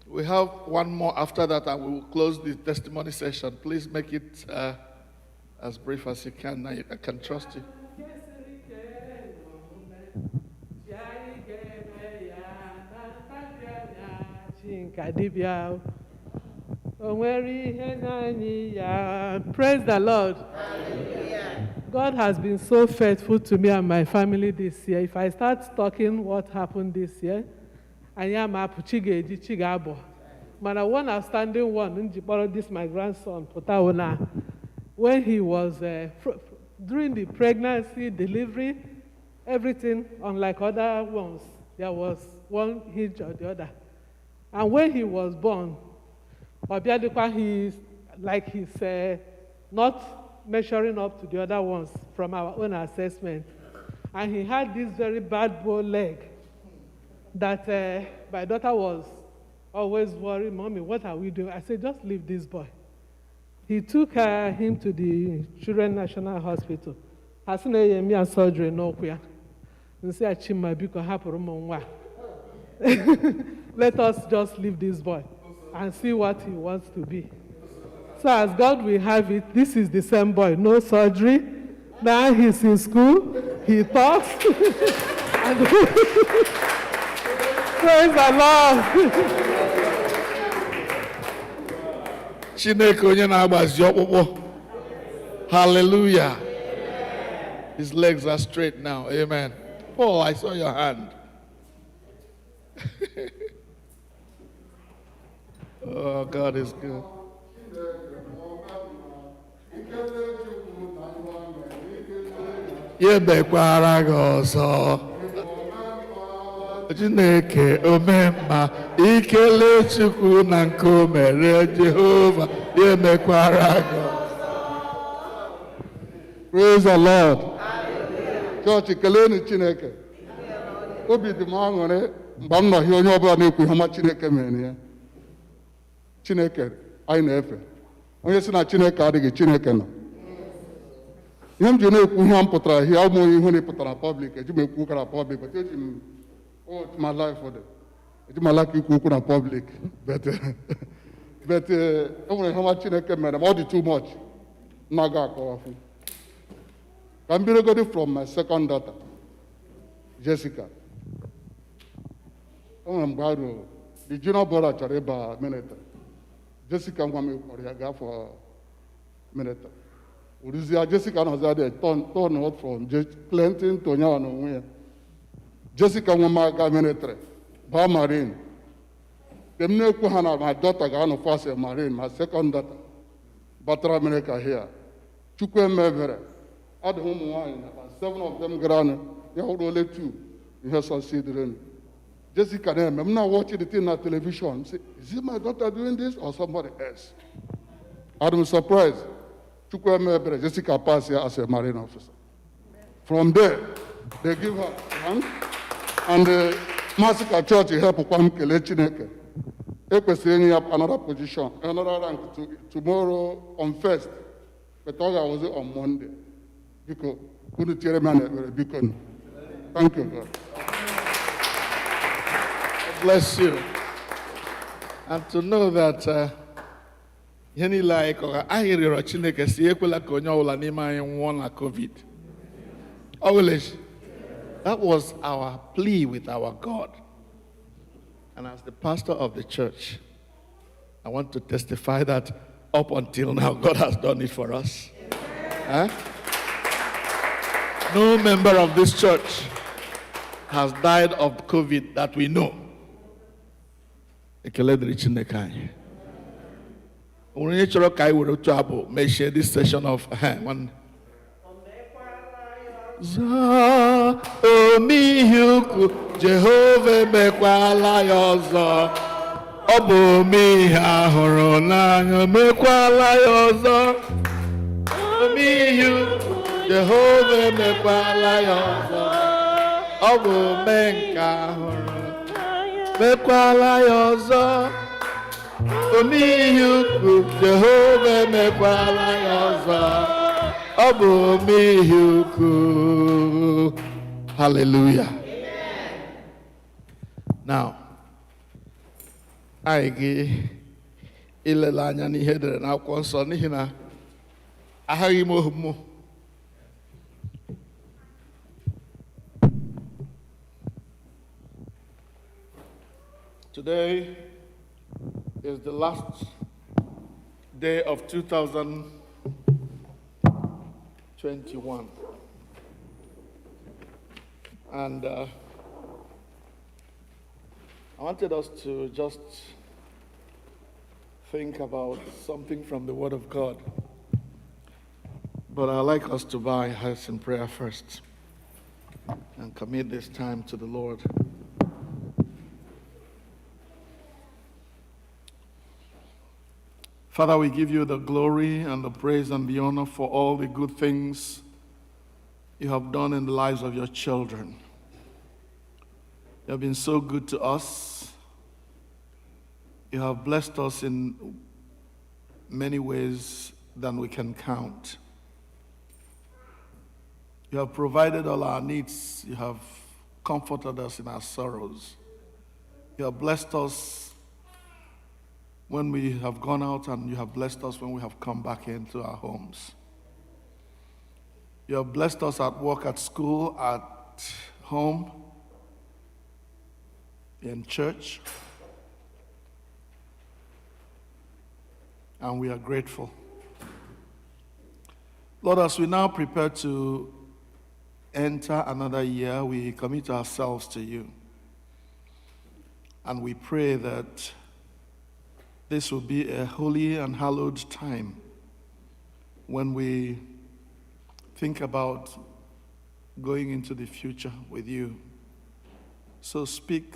We have one more after that, and we will close the testimony session. Please make it as brief as you can. I can trust you. Praise the Lord. Hallelujah. God has been so faithful to me and my family this year. If I start talking what happened this year, I am Apuchigeji Chigabo. But one outstanding one, this my grandson, Potaona, when he was during the pregnancy, delivery, everything, unlike other ones, there was one hitch or the other. And when he was born, he's not measuring up to the other ones from our own assessment. And he had this very bad bow leg that my daughter was always worried, Mommy, what are we doing? I said, just leave this boy. He took him to the Children's National Hospital. As soon as he had surgery, no queer. And said, let us just leave this boy and see what he wants to be. So as God will have it, this is the same boy, no surgery. Now he's in school, he talks. And praise the Lord. Hallelujah. His legs are straight now. Amen. Paul, I saw your hand. Oh, God is good. Yebekwara gozo Chineke omemma ikele Chukwu na nke o mere Jehova yemekwara gozo. Praise the Lord. Church keleni Chineke. Obi dị m aṅụrị mgbe m nọ hie onye ọbụla na-ekwu ihe ọma Chineke mere ya. Chineke anyị na-efe. Onye sị na Chineke adịghị, Chineke nọ. Ihe m ji na-ekwu ihe m pụtara ihe ụmụ ihe na pụtara public, eji m ekwu ụka na public, but eji m my life for them. Eji m alaka ikwu okwu na public, but e nwere ihe ọma Chineke mere ma ọ dị too much. M na-aga akọwafụ. Ka m bidogodi from my second daughter, Jessica. O nwere mgbe arụ the junior brother chọrọ ịba military. Jessica nwa m kpọrọ ya gaa for military. Uruzia Jessica nọzi adị turn out from Clinton to onye na onwe ya. Jessica nwa m aga military, baa marine. Dem na-ekwu ha na my daughter ga-anọ first marine, my second daughter batara America here. Chukwu emebere. Ọ dị ụmụ nwaanyị na 7 of them gara anụ, ya hụrụ ole 2 ihe succeeded. Jessica na-eme, I'm not watching the thing on television. Say, is it my daughter doing this or somebody else? I'm surprised. Jessica passed here as a Marine officer. From there, they give her rank, and the Massacre Church help Kwam Kele Chineke. Ekwesịrị up another position, another rank tomorrow on first. But all I was on Monday. Because couldn't tell man because thank you, God. Bless you. And to know that Yeni like or Ahiri or Chineke si ekwela ka onye ọbụla n'ime anyị nwụọ na COVID. Always. That was our plea with our God. And as the pastor of the church, I want to testify that up until now, God has done it for us. Huh? No member of this church has died of COVID that we know. Ekele dịrị Chineke anyị. Onye chọrọ ka anyị were otu abụ may share this session of one. Zọ omeihe ukwu Jehova emekwala ya ọzọ. Ọ bụ omeihe ahụrụ n'anya emekwala ya ọzọ. Omeihe ukwu Jehova emekwala ya ọzọ. Ọ bụ omenka ahụrụ emekwala ya ọzọ. Omeihe ukwu Jehova emekwala ya ọzọ. Ọ bụ omeihe ukwu. Hallelujah. Now, anyị gị ilele anya n'ihe edere n'akwụkwọ nsọ n'ihi na aghaghị m ohu m. Today is the last day of 2021. And I wanted us to just think about something from the Word of God. But I'd like us to bow our heads in prayer first and commit this time to the Lord. Father, we give you the glory and the praise and the honor for all the good things you have done in the lives of your children. You have been so good to us. You have blessed us in many ways than we can count. You have provided all our needs. You have comforted us in our sorrows. You have blessed us when we have gone out, and you have blessed us when we have come back into our homes. You have blessed us at work, at school, at home, in church. And we are grateful. Lord, as we now prepare to enter another year, we commit ourselves to you. And we pray that this will be a holy and hallowed time when we think about going into the future with you. So speak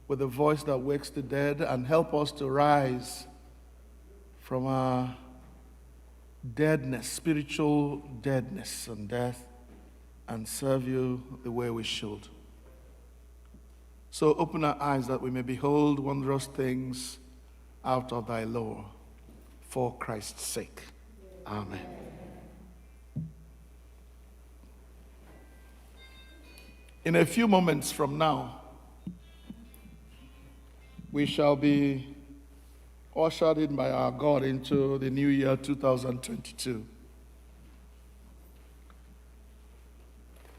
with a voice that wakes the dead and help us to rise from our deadness, spiritual deadness and death, and serve you the way we should. So open our eyes that we may behold wondrous things out of thy law, for Christ's sake. Amen. In a few moments from now, we shall be ushered in by our God into the new year 2022.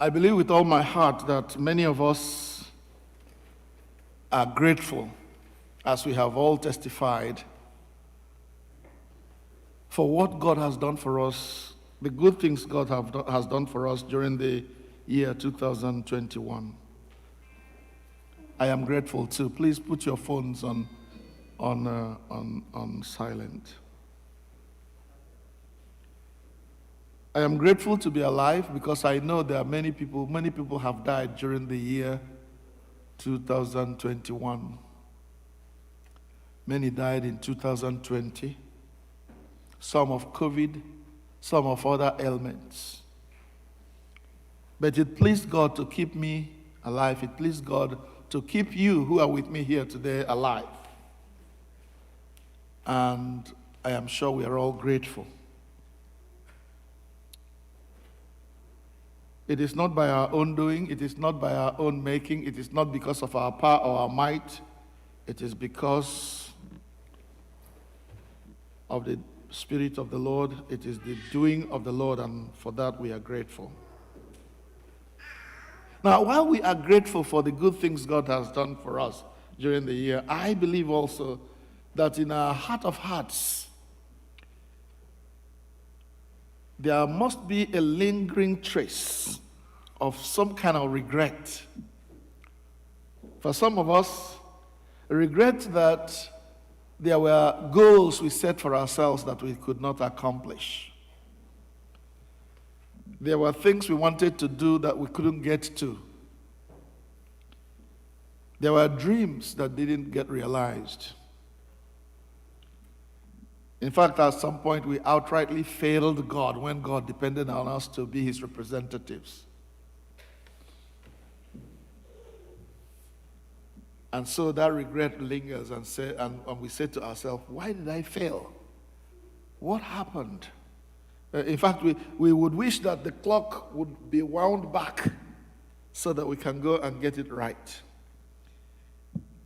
I believe with all my heart that many of us are grateful, as we have all testified, for what God has done for us, the good things God has done for us during the year 2021. I am grateful too. Please put your phones on silent. I am grateful to be alive because I know there are many people have died during the year 2021. Many died in 2020, some of COVID, some of other ailments. But it pleased God to keep me alive. It pleased God to keep you who are with me here today alive. And I am sure we are all grateful. It is not by our own doing. It is not by our own making. It is not because of our power or our might. It is because of the Spirit of the Lord. It is the doing of the Lord, and for that we are grateful. Now, while we are grateful for the good things God has done for us during the year, I believe also that in our heart of hearts, there must be a lingering trace of some kind of regret. For some of us, regret that there were goals we set for ourselves that we could not accomplish. There were things we wanted to do that we couldn't get to. There were dreams that didn't get realized. In fact, at some point, we outrightly failed God when God depended on us to be his representatives. And so that regret lingers, and we say to ourselves, why did I fail? What happened? In fact, we would wish that the clock would be wound back so that we can go and get it right.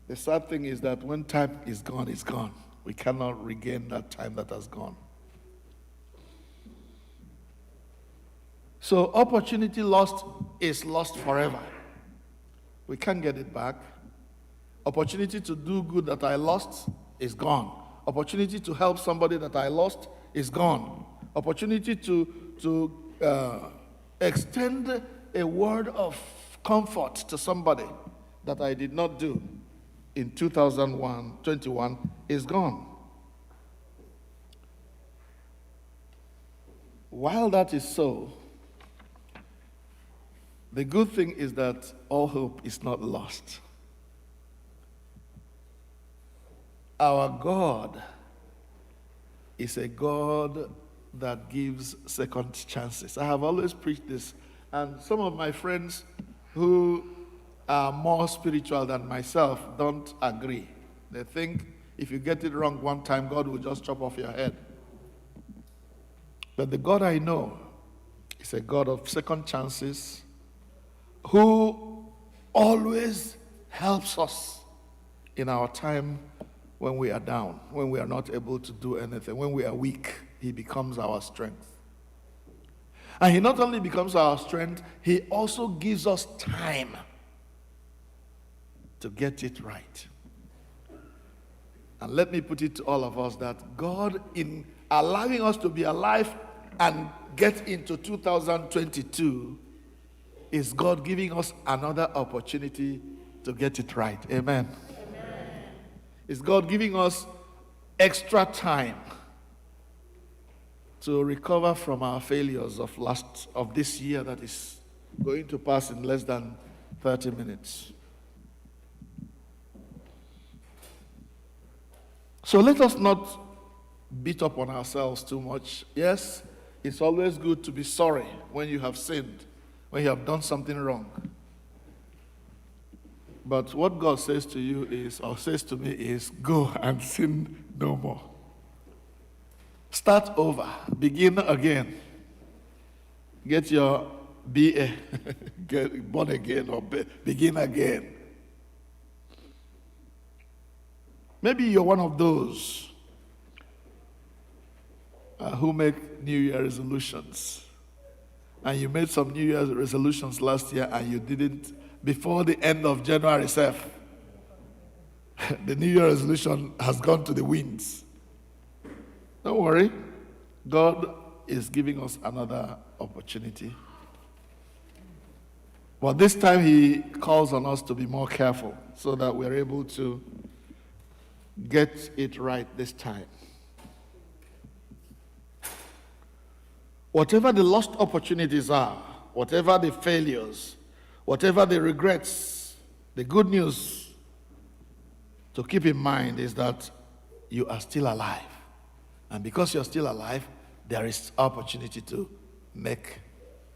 The sad thing is that when time is gone, it's gone. We cannot regain that time that has gone. So opportunity lost is lost forever. We can't get it back. Opportunity to do good that I lost is gone. Opportunity to help somebody that I lost is gone. Opportunity to extend a word of comfort to somebody that I did not do in 2021 is gone. While that is so, the good thing is that all hope is not lost. Our God is a God that gives second chances. I have always preached this, and some of my friends who are more spiritual than myself don't agree. They think if you get it wrong one time, God will just chop off your head. But the God I know is a God of second chances who always helps us in our time when we are down, when we are not able to do anything, when we are weak. He becomes our strength. And he not only becomes our strength, he also gives us time to get it right. And let me put it to all of us that God, in allowing us to be alive and get into 2022, is God giving us another opportunity to get it right. Amen. Is God giving us extra time to recover from our failures of this year that is going to pass in less than 30 minutes. So let us not beat up on ourselves too much. Yes, it's always good to be sorry when you have sinned, when you have done something wrong. But what God says to you is, or says to me is, go and sin no more. Start over. Begin again. Get your BA. Get born again or begin again. Maybe you're one of those who make New Year resolutions. And you made some New Year's resolutions last year and you didn't, before the end of January, the New Year resolution has gone to the winds. Don't worry. God is giving us another opportunity. But this time he calls on us to be more careful so that we're able to get it right this time. Whatever the lost opportunities are, whatever the failures, whatever the regrets, the good news to keep in mind is that you are still alive. And because you're still alive, there is opportunity to make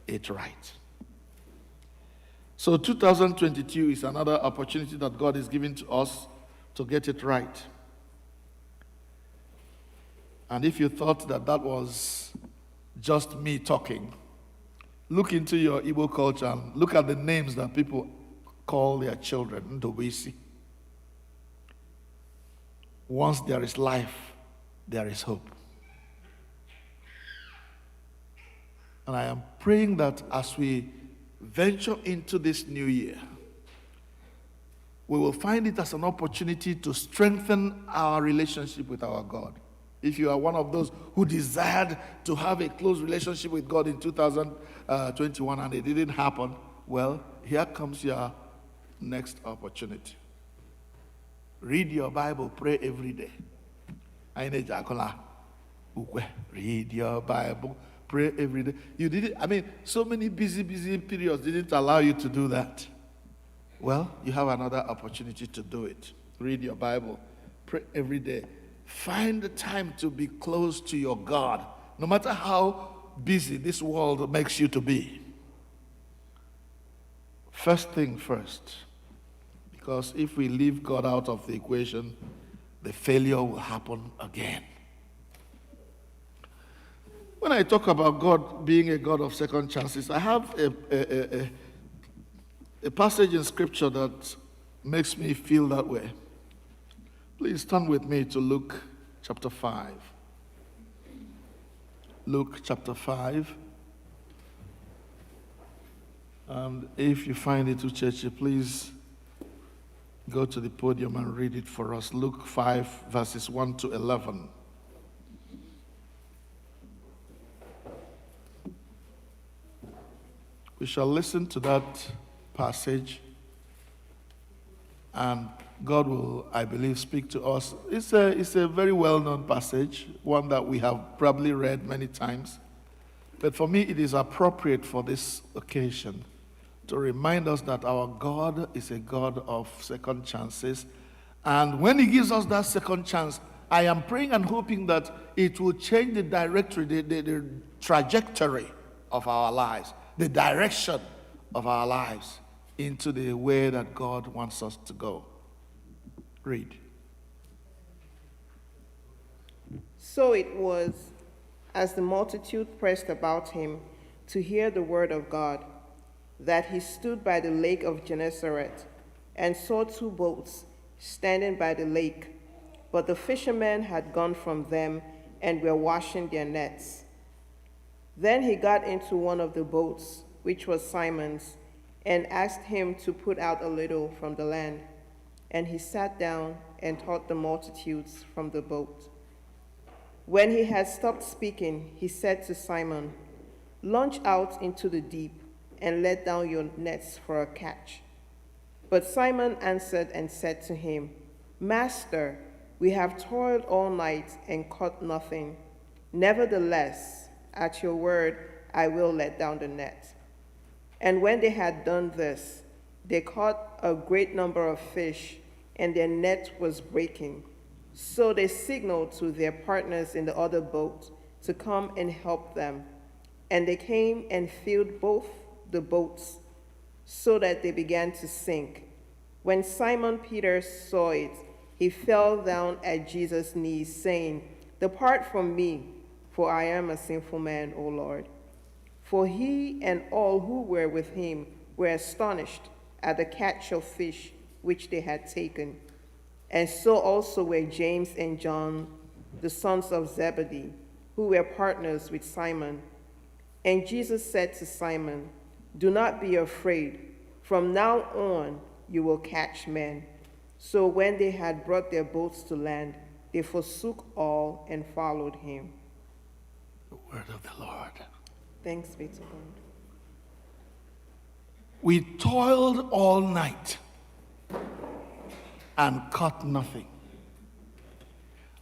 it right. So 2022 is another opportunity that God is giving to us to get it right. And if you thought that that was just me talking, look into your Igbo culture and look at the names that people call their children. Ntopu. Once there is life, there is hope. And I am praying that as we venture into this new year, we will find it as an opportunity to strengthen our relationship with our God. If you are one of those who desired to have a close relationship with God in 2021 and it didn't happen, well, here comes your next opportunity. Read your Bible, pray every day. Read your Bible, pray every day. You didn't, so many busy periods didn't allow you to do that. Well, you have another opportunity to do it. Read your Bible, pray every day. Find the time to be close to your God, no matter how busy this world makes you to be. First thing first, because if we leave God out of the equation, the failure will happen again. When I talk about God being a God of second chances, I have a passage in Scripture that makes me feel that way. Please turn with me to Luke chapter 5. Luke chapter 5. And if you find it, Uchechi, please go to the podium and read it for us. Luke 5, verses 1 to 11. We shall listen to that passage, and God will, I believe, speak to us. It's a very well-known passage, one that we have probably read many times. But for me, it is appropriate for this occasion to remind us that our God is a God of second chances. And when He gives us that second chance, I am praying and hoping that it will change the the trajectory of our lives, the direction of our lives into the way that God wants us to go. Read. So it was, as the multitude pressed about him to hear the word of God, that he stood by the lake of Gennesaret and saw two boats standing by the lake, but the fishermen had gone from them and were washing their nets. Then he got into one of the boats, which was Simon's, and asked him to put out a little from the land. And he sat down and taught the multitudes from the boat. When he had stopped speaking, he said to Simon, "Launch out into the deep and let down your nets for a catch." But Simon answered and said to him, "Master, we have toiled all night and caught nothing. Nevertheless, at your word, I will let down the net." And when they had done this, they caught a great number of fish, and their net was breaking. So they signaled to their partners in the other boat to come and help them. And they came and filled both the boats, so that they began to sink. When Simon Peter saw it, he fell down at Jesus' knees, saying, "Depart from me, for I am a sinful man, O Lord." For he and all who were with him were astonished at the catch of fish which they had taken. And so also were James and John, the sons of Zebedee, who were partners with Simon. And Jesus said to Simon, "Do not be afraid. From now on you will catch men." So when they had brought their boats to land, they forsook all and followed him. The word of the Lord. Thanks be to God. We toiled all night and caught nothing.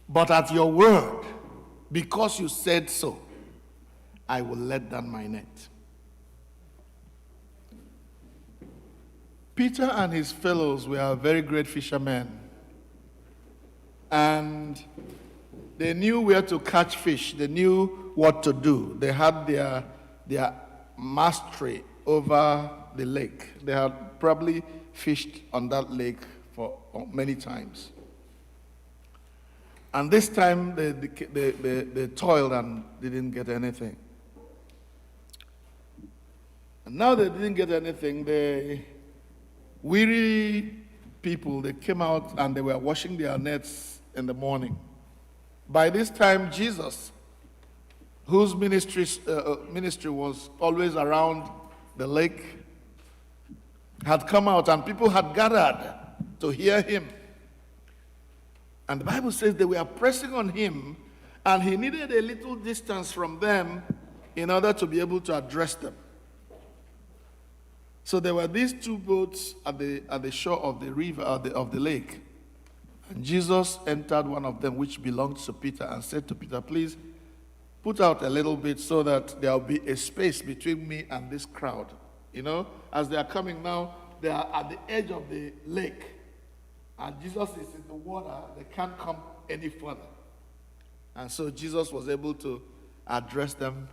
But at your word, because you said so, I will let down my net. Peter and his fellows were very great fishermen, and they knew where to catch fish. They knew what to do. They had their mastery over the lake. They had probably fished on that lake for many times. And this time they toiled and didn't get anything. And now they didn't get anything. The weary people, they came out and they were washing their nets in the morning. By this time, Jesus, whose ministry was always around the lake, had come out and people had gathered to hear him. And the Bible says they were pressing on him And he needed a little distance from them in order to be able to address them. So there were these two boats at the shore of the river, of the lake. And Jesus entered one of them, which belonged to Peter, and said to Peter, please put out a little bit so that there will be a space between me and this crowd. You know, as they are coming now, they are at the edge of the lake. And Jesus is in the water. They can't come any further. And so Jesus was able to address them,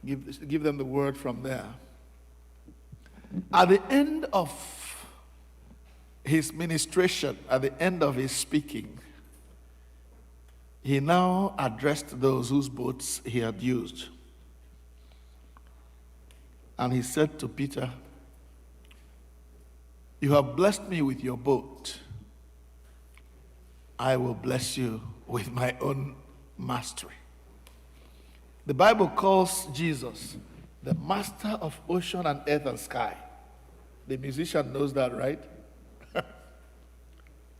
give them the word from there. At the end of his ministration, at the end of his speaking, he now addressed those whose boats he had used. And he said to Peter, you have blessed me with your boat. I will bless you with my own mastery. The Bible calls Jesus the master of ocean and earth and sky. The musician knows that, right?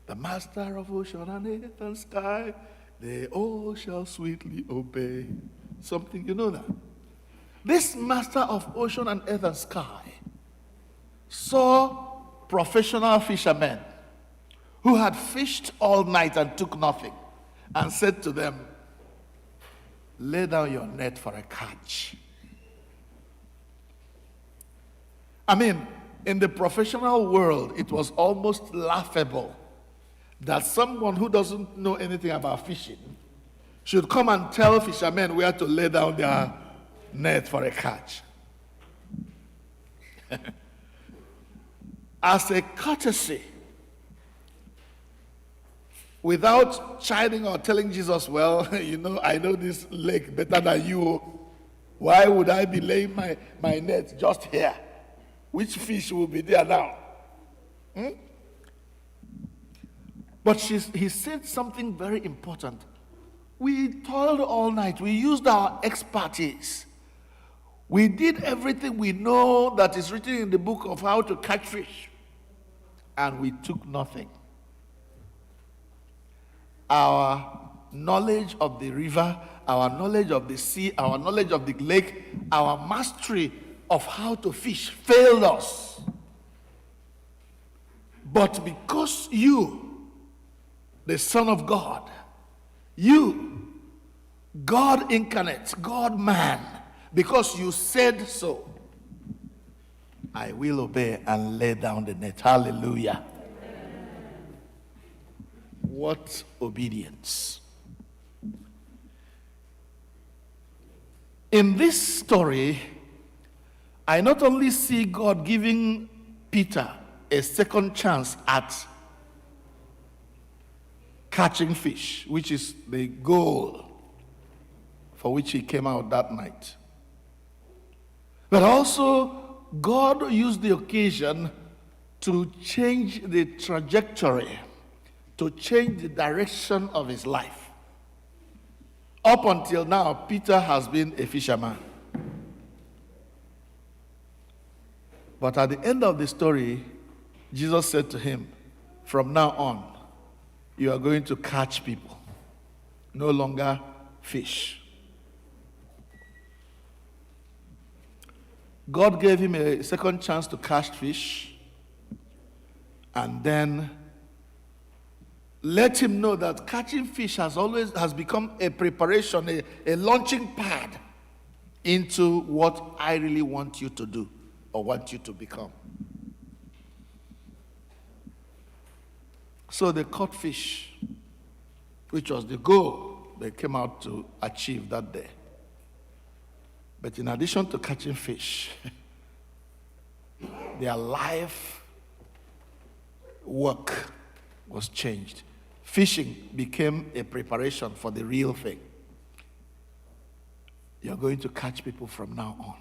The master of ocean and earth and sky, they all shall sweetly obey. Something, you know that? This master of ocean and earth and sky saw professional fishermen who had fished all night and took nothing, and said to them, lay down your net for a catch. I mean, in the professional world, it was almost laughable that someone who doesn't know anything about fishing should come and tell fishermen where to lay down their net for a catch. As a courtesy, without chiding or telling Jesus, well, you know, I know this lake better than you. Why would I be laying my net just here? Which fish will be there now? But he said something very important. We toiled all night. We used our expertise. We did everything we know that is written in the book of how to catch fish. And we took nothing. Our knowledge of the river, our knowledge of the sea, our knowledge of the lake, our mastery of how to fish failed us. But because you, the Son of God, you, God incarnate, God man, because you said so, I will obey and lay down the net. Hallelujah. What obedience. In this story, I not only see God giving Peter a second chance at catching fish, which is the goal for which he came out that night, but also God used the occasion to change the trajectory, to change the direction of his life. Up until now, Peter has been a fisherman. But at the end of the story, Jesus said to him, from now on, you are going to catch people, no longer fish. God gave him a second chance to catch fish, and then let him know that catching fish has become a preparation, a launching pad into what I really want you to do or want you to become. So they caught fish, which was the goal they came out to achieve that day. But in addition to catching fish, their life work was changed. Fishing became a preparation for the real thing. You're going to catch people from now on.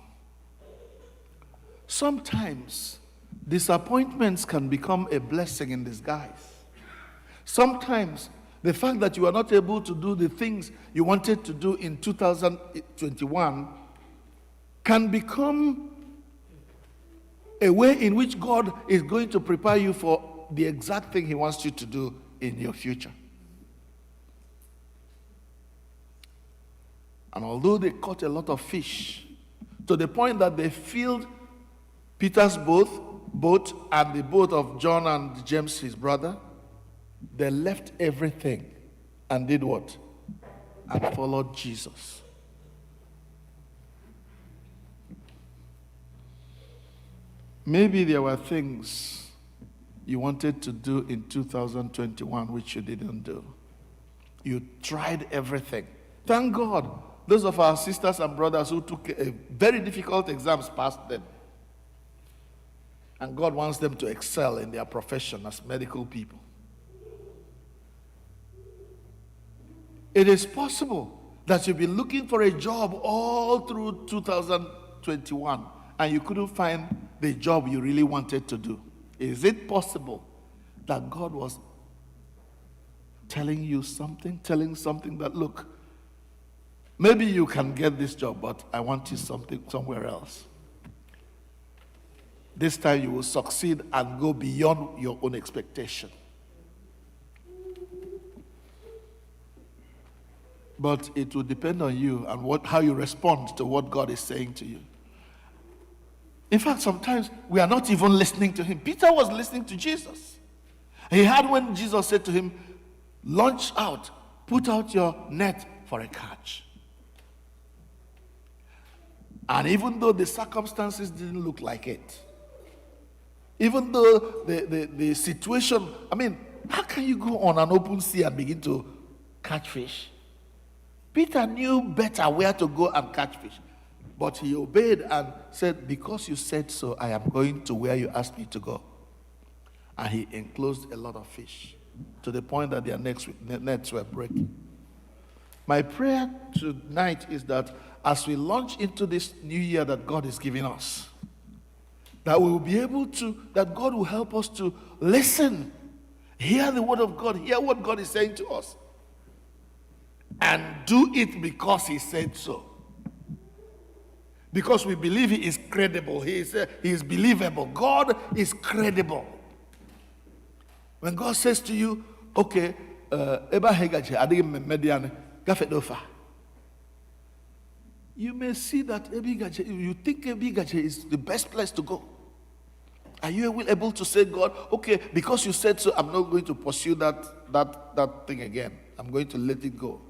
Sometimes disappointments can become a blessing in disguise. Sometimes the fact that you are not able to do the things you wanted to do in 2021 can become a way in which God is going to prepare you for the exact thing he wants you to do in your future. And although they caught a lot of fish, to the point that they filled Peter's boat and the boat of John and James, his brother, they left everything and did what? And followed Jesus. Maybe there were things you wanted to do in 2021 which you didn't do. You tried everything. Thank God, those of our sisters and brothers who took a very difficult exams passed them. And God wants them to excel in their profession as medical people. It is possible that you've been looking for a job all through 2021 and you couldn't find the job you really wanted to do. Is it possible that God was telling something that, look, maybe you can get this job, but I want you somewhere else. This time you will succeed and go beyond your own expectation. But it will depend on you and how you respond to what God is saying to you. In fact, sometimes we are not even listening to him. Peter was listening to Jesus. He heard when Jesus said to him, launch out, put out your net for a catch. And even though the circumstances didn't look like it, even though the situation, I mean, how can you go on an open sea and begin to catch fish? Peter knew better where to go and catch fish. But he obeyed and said, because you said so, I am going to where you asked me to go. And he enclosed a lot of fish to the point that their nets were breaking. My prayer tonight is that as we launch into this new year that God is giving us, that we will be able to, that God will help us to listen, hear the word of God, hear what God is saying to us, and do it because he said so. Because we believe he is credible, he is believable. God is credible. When God says to you, okay, you may see that you think Ebigache is the best place to go. Are you able to say, God, okay, because you said so, I'm not going to pursue that thing again. I'm going to let it go.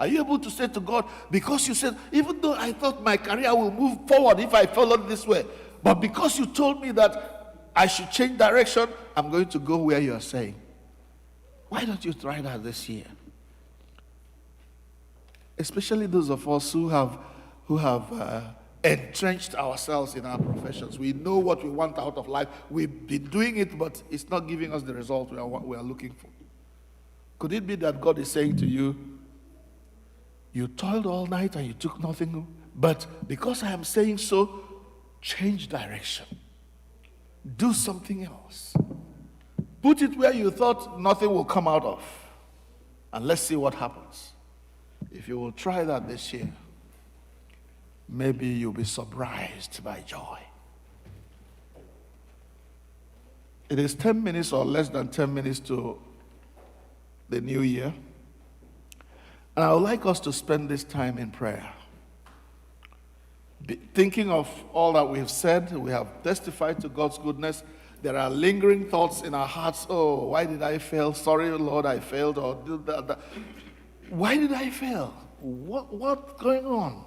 Are you able to say to God, because you said, even though I thought my career will move forward if I followed this way, but because you told me that I should change direction, I'm going to go where you are saying. Why don't you try that this year? Especially those of us who have entrenched ourselves in our professions. We know what we want out of life. We've been doing it, but it's not giving us the result we are looking for. Could it be that God is saying to you, you toiled all night and you took nothing, but because I am saying so, change direction. Do something else. Put it where you thought nothing will come out of, and let's see what happens. If you will try that this year, maybe you'll be surprised by joy. It is 10 minutes or less than 10 minutes to the new year. And I would like us to spend this time in prayer. Thinking of all that we have said, we have testified to God's goodness. There are lingering thoughts in our hearts. Oh, why did I fail? Sorry, Lord, I failed. Or did that. Why did I fail? What's going on?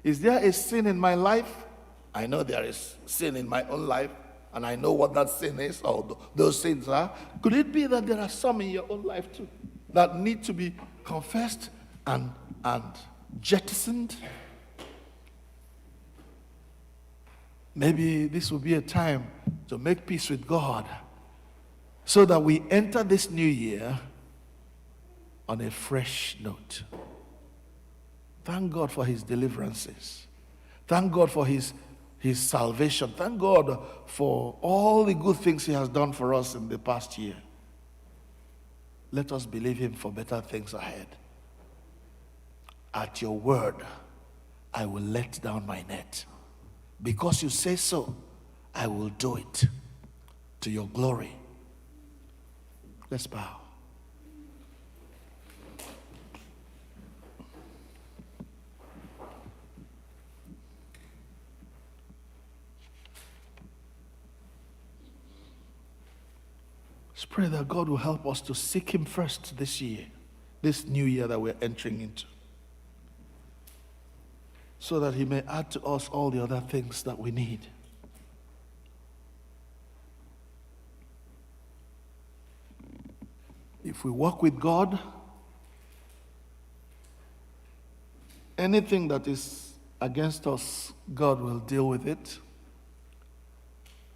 Is there a sin in my life? I know there is sin in my own life, and I know what that sin is, or those sins are. Could it be that there are some in your own life too that need to be confessed and jettisoned? Maybe this will be a time to make peace with God so that we enter this new year on a fresh note. Thank God for his deliverances. Thank God for his salvation. Thank God for all the good things he has done for us in the past year. Let us believe him for better things ahead. At your word, I will let down my net. Because you say so, I will do it to your glory. Let's bow. Let's pray that God will help us to seek him first this year, this new year that we're entering into, so that he may add to us all the other things that we need. If we walk with God, anything that is against us, God will deal with it,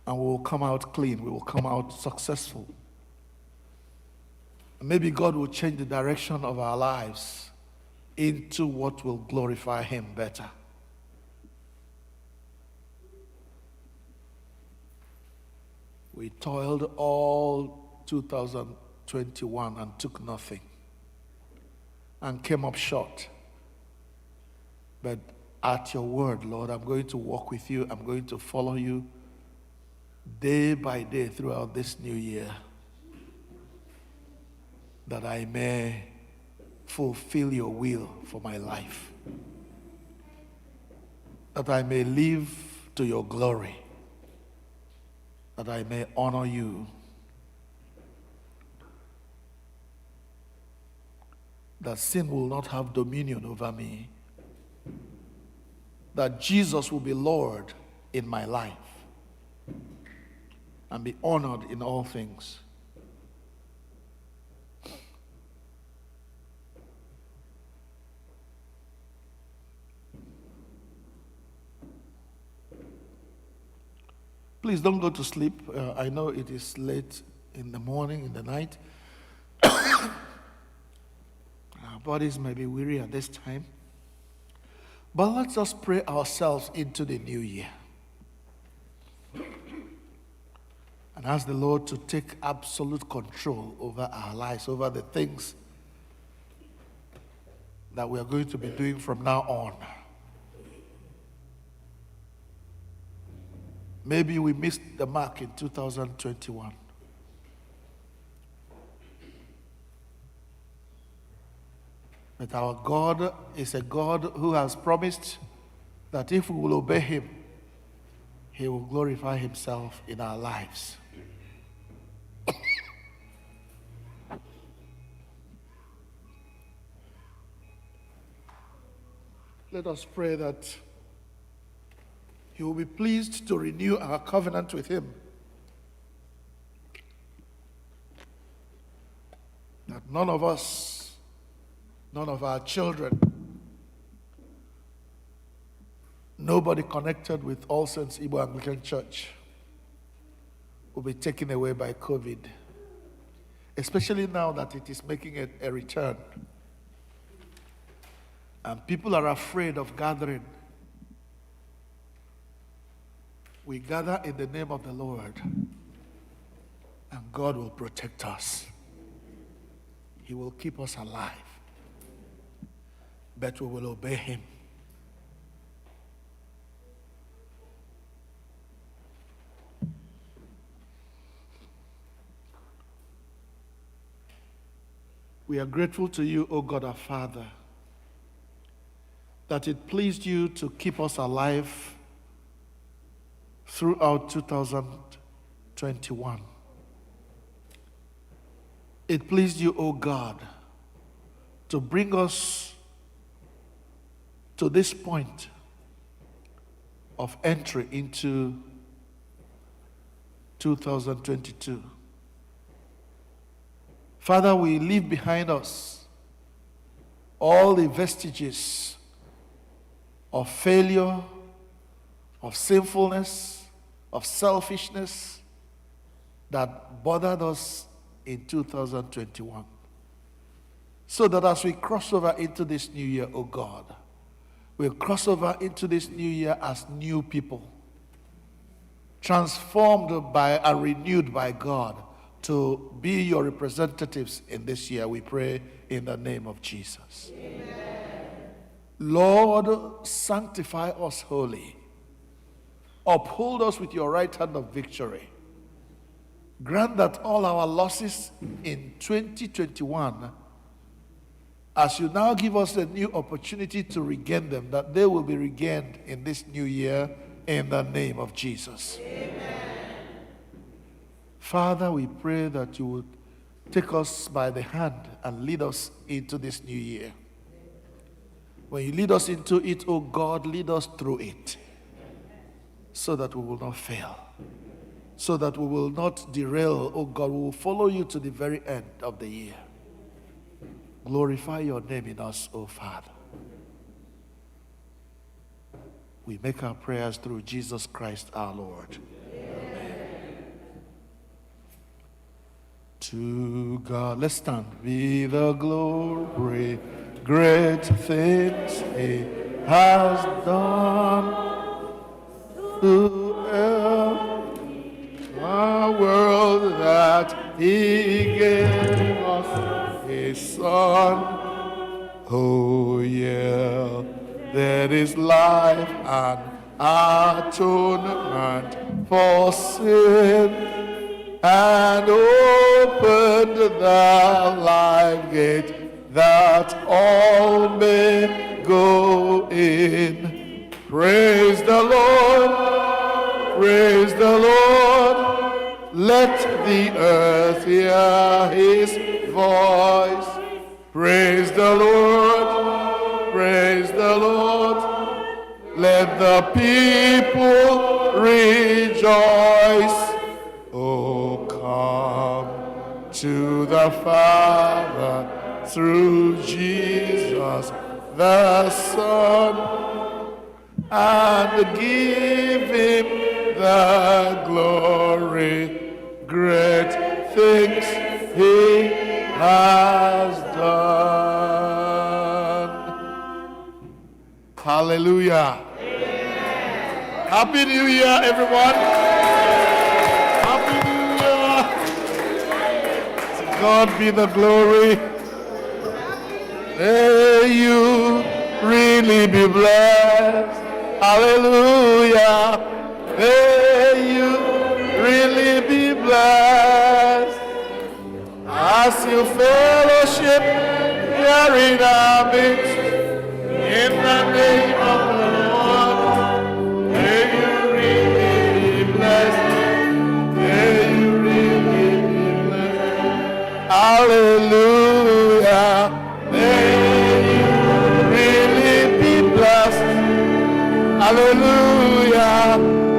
and we will come out clean. We will come out successful. Maybe God will change the direction of our lives into what will glorify him better. We toiled all 2021 and took nothing and came up short. But at your word, Lord, I'm going to walk with you. I'm going to follow you day by day throughout this new year, that I may fulfill your will for my life, that I may live to your glory, that I may honor you, that sin will not have dominion over me, that Jesus will be Lord in my life and be honored in all things. Please don't go to sleep. I know it is late in the morning, in the night. Our bodies may be weary at this time. But let's just pray ourselves into the new year and ask the Lord to take absolute control over our lives, over the things that we are going to be doing from now on. Maybe we missed the mark in 2021. But our God is a God who has promised that if we will obey him, he will glorify himself in our lives. Let us pray that he will be pleased to renew our covenant with him, that none of us, none of our children, nobody connected with All Saints Igbo Anglican Church will be taken away by COVID, especially now that it is making a return. And people are afraid of gathering. We gather in the name of the Lord, and God will protect us. He will keep us alive, but we will obey him. We are grateful to you, O God our Father, that it pleased you to keep us alive throughout 2021. It pleased you, O God, to bring us to this point of entry into 2022. Father, we leave behind us all the vestiges of failure, of sinfulness, of selfishness that bothered us in 2021. So that as we cross over into this new year, O God, we'll cross over into this new year as new people, transformed by and renewed by God to be your representatives in this year. We pray in the name of Jesus. Amen. Lord, sanctify us wholly. Uphold us with your right hand of victory. Grant that all our losses in 2021, as you now give us a new opportunity to regain them, that they will be regained in this new year in the name of Jesus. Amen. Father, we pray that you would take us by the hand and lead us into this new year. When you lead us into it, oh God, lead us through it so that we will not fail, so that we will not derail, oh God. We will follow you to the very end of the year. Glorify your name in us, oh Father. We make our prayers through Jesus Christ our Lord. To God, let's stand. Be the glory, great things he has done to our world, that he gave us his Son. Oh yeah, there is life and atonement for sin, and opened the life gate that all may go in. Praise the Lord, praise the Lord. Let the earth hear his voice. Praise the Lord, praise the Lord. Let the people rejoice. Oh, come to the Father through Jesus the Son, and give him the glory. Great things he has done. Hallelujah. Amen. Happy New Year, everyone. God be the glory. May you really be blessed. Hallelujah. May you really be blessed as you fellowship here in our midst. In the name of the Lord, may you really be blessed. May you really be blessed. Hallelujah. May you really be blessed. Hallelujah.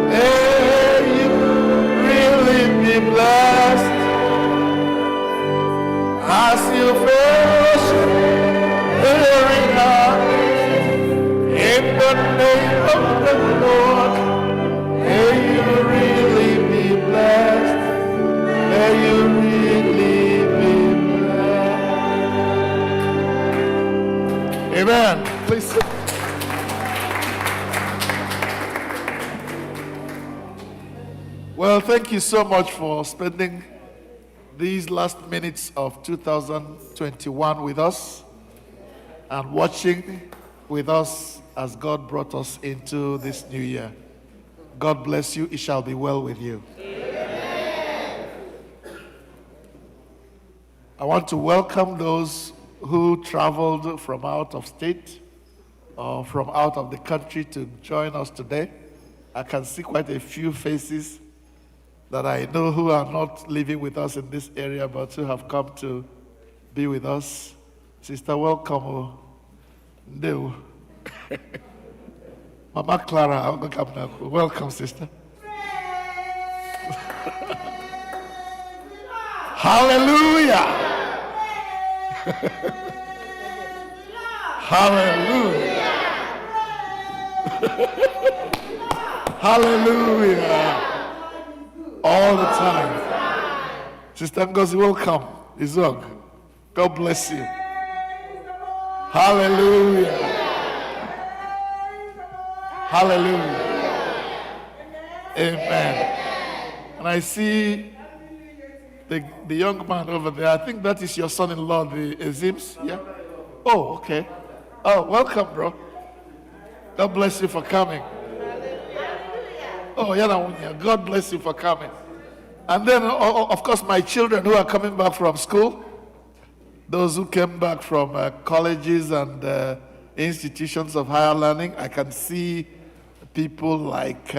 May you really be blessed as you fellowship here in our midst. In the name of the Lord, may you really be blessed. May you really be blessed. Amen. Please sit. Well, thank you so much for spending these last minutes of 2021 with us and watching with us as God brought us into this new year. God bless you. It shall be well with you. Amen. I want to welcome those who traveled from out of state or from out of the country to join us today. I can see quite a few faces that I know who are not living with us in this area, but who have come to be with us. Sister, welcome. No. Mama Clara, welcome, sister. Hallelujah. Hallelujah. Hallelujah. All the time. Sister Ngozi, welcome. Izog. God bless you. Hallelujah. Hallelujah. Amen. And I see the young man over there. I think that is your son-in-law, the Azims. Yeah? Oh, okay. Oh, welcome, bro. God bless you for coming. Oh, yeah, God bless you for coming. And then, of course, my children who are coming back from school, those who came back from colleges and institutions of higher learning. I can see people like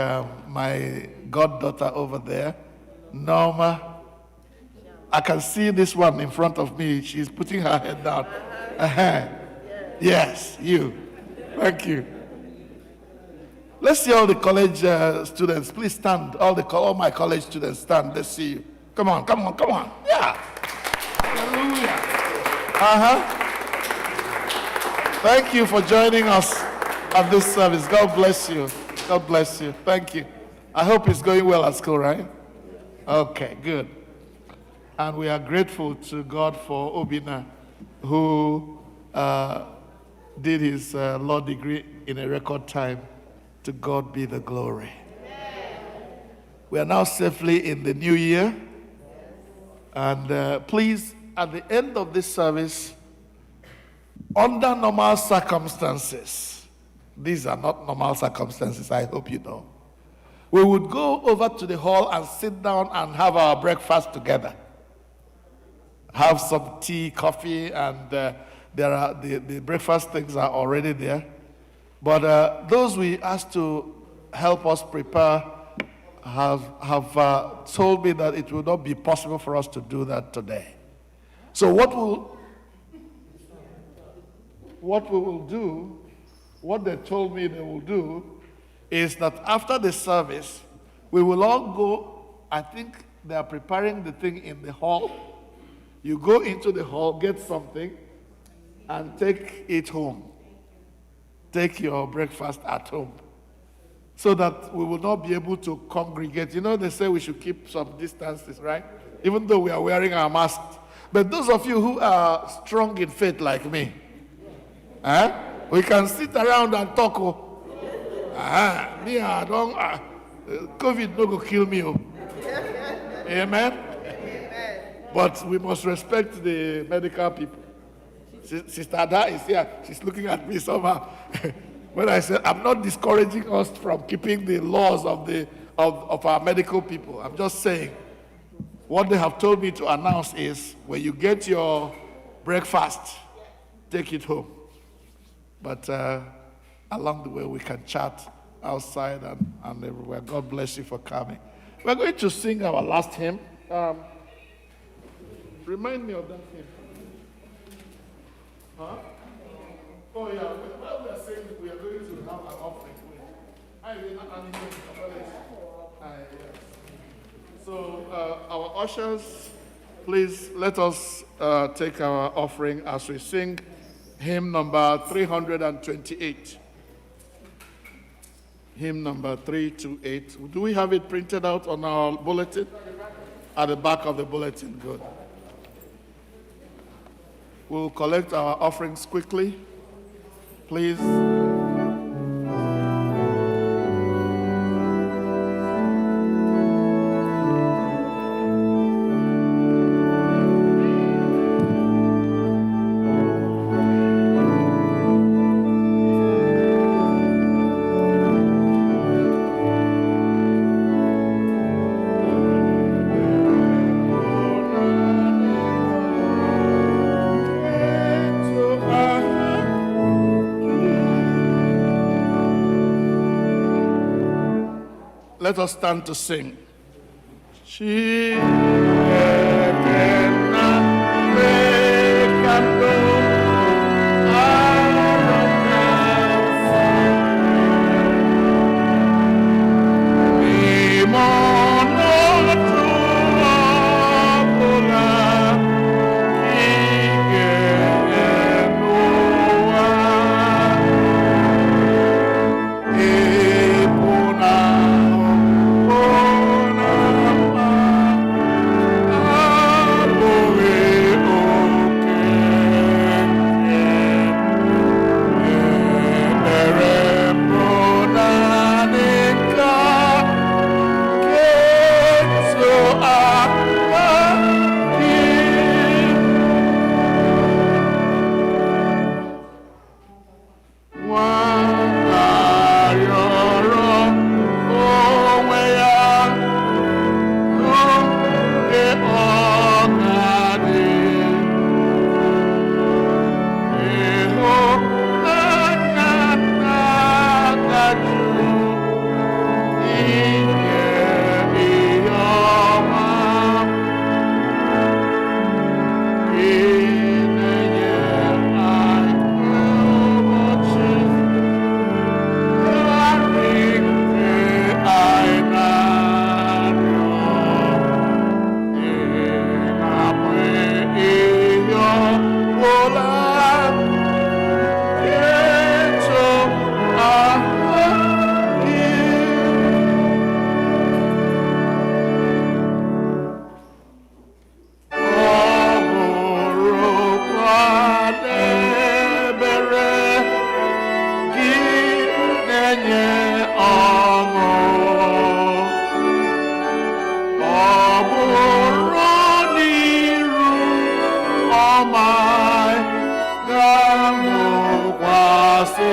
my goddaughter over there, Norma. I can see this one in front of me. She's putting her head down. Yes, you. Thank you. Let's see all the college students. Please stand. All my college students stand. Let's see you. Come on. Yeah. Hallelujah. Thank you for joining us at this service. God bless you. God bless you. Thank you. I hope it's going well at school, right? Okay, good. And we are grateful to God for Obina, who did his law degree in a record time. To God be the glory. We are now safely in the new year. And please, at the end of this service, under normal circumstances, these are not normal circumstances, I hope you know, we would go over to the hall and sit down and have our breakfast together. Have some tea, coffee, and there are the breakfast things are already there. But those we asked to help us prepare have told me that it will not be possible for us to do that today. So what we will do, what they told me they will do, is that after the service, we will all go. I think they are preparing the thing in the hall. You go into the hall, get something, and take it home. Take your breakfast at home, so that we will not be able to congregate. You know, they say we should keep some distances, right? Even though we are wearing our masks. But those of you who are strong in faith like me, we can sit around and talk. Me, I don't, COVID no go kill me. Amen? But we must respect the medical people. Sister Ada is here. She's looking at me somehow. When I said, I'm not discouraging us from keeping the laws of our medical people. I'm just saying, what they have told me to announce is, when you get your breakfast, take it home. But along the way, we can chat outside and everywhere. God bless you for coming. We're going to sing our last hymn. Remind me of that hymn. Huh? Oh, yeah. While we are saying we are going to have an offering. So, our ushers, please let us take our offering as we sing hymn number 328. Hymn number 328. Do we have it printed out on our bulletin? At the back of the bulletin. Good. We'll collect our offerings quickly. Please. Let us stand to sing. na-enye ọṅụ. Ọ bụrụ n'iru ọma ga-amụkwasị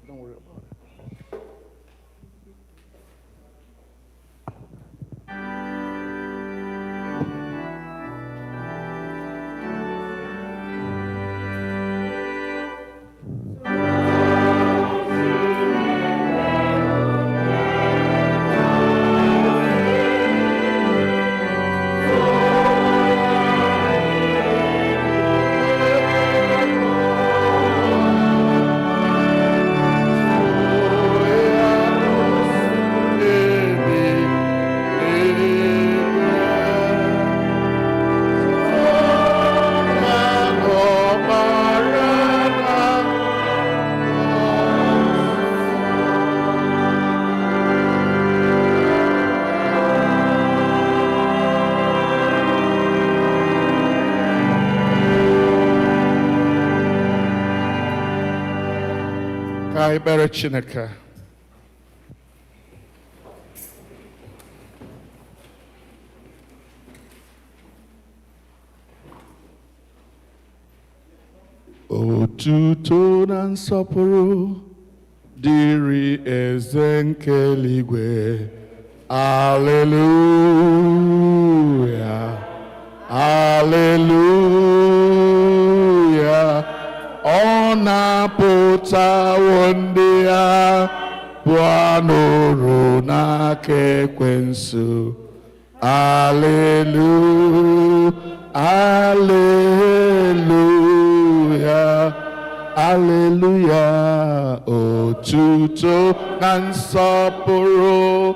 Don't worry about it. Ka ekpere Chineke. Otuto na nsọpụrụ dịrị eze nke eluigwe. Hallelujah. Hallelujah. Ọ na-apụtawo ndị ya pụọ n'uru n'aka ekwensu. Hallelujah. Hallelujah. Hallelujah. Otuto na nsọpụrụ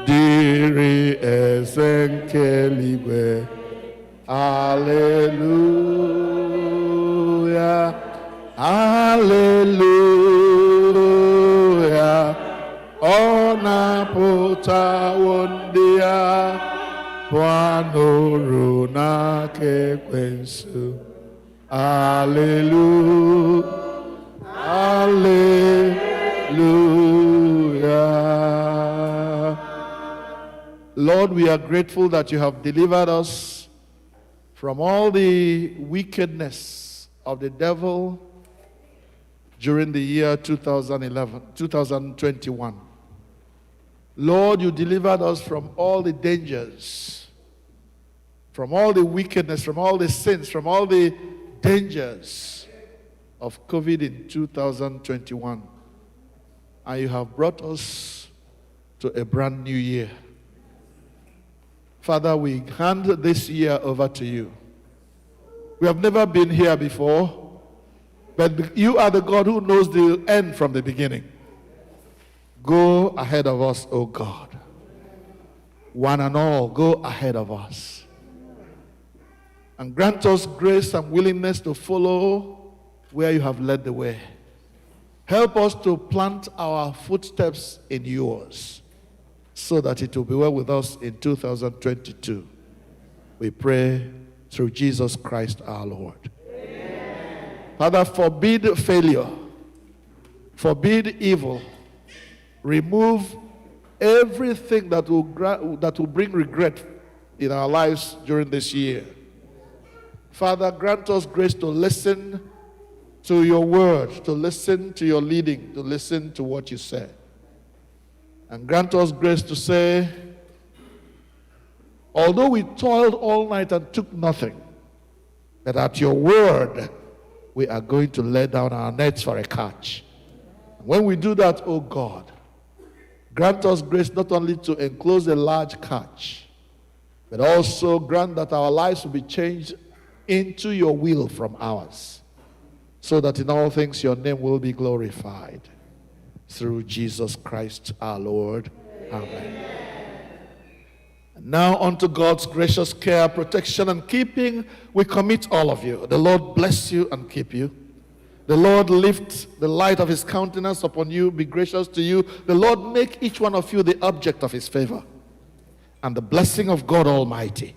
dịrị eze nke eluigwe. Hallelujah. Hallelujah. Ọ na-apụtawo ndị ya pụọ n'uru n'aka ekwensu. Hallelujah. Hallelujah. Lord, we are grateful that you have delivered us from all the wickedness of the devil during the year 2021. Lord, you delivered us from all the dangers, from all the wickedness, from all the sins, from all the dangers of COVID in 2021. And you have brought us to a brand new year. Father, we hand this year over to you. We have never been here before, but you are the God who knows the end from the beginning. Go ahead of us, O God. One and all, go ahead of us. And grant us grace and willingness to follow where you have led the way. Help us to plant our footsteps in yours so that it will be well with us in 2022. We pray through Jesus Christ our Lord. Amen. Father, forbid failure, forbid evil, remove everything that will bring regret in our lives during this year. Father, grant us grace to listen to your word, to listen to your leading, to listen to what you say. And grant us grace to say, although we toiled all night and took nothing, that at your word we are going to lay down our nets for a catch. When we do that, oh God, grant us grace not only to enclose a large catch, but also grant that our lives will be changed into your will from ours, so that in all things your name will be glorified. Through Jesus Christ our Lord. Amen. And now unto God's gracious care, protection, and keeping, we commit all of you. The Lord bless you and keep you. The Lord lift the light of his countenance upon you, be gracious to you. The Lord make each one of you the object of his favor. And the blessing of God Almighty,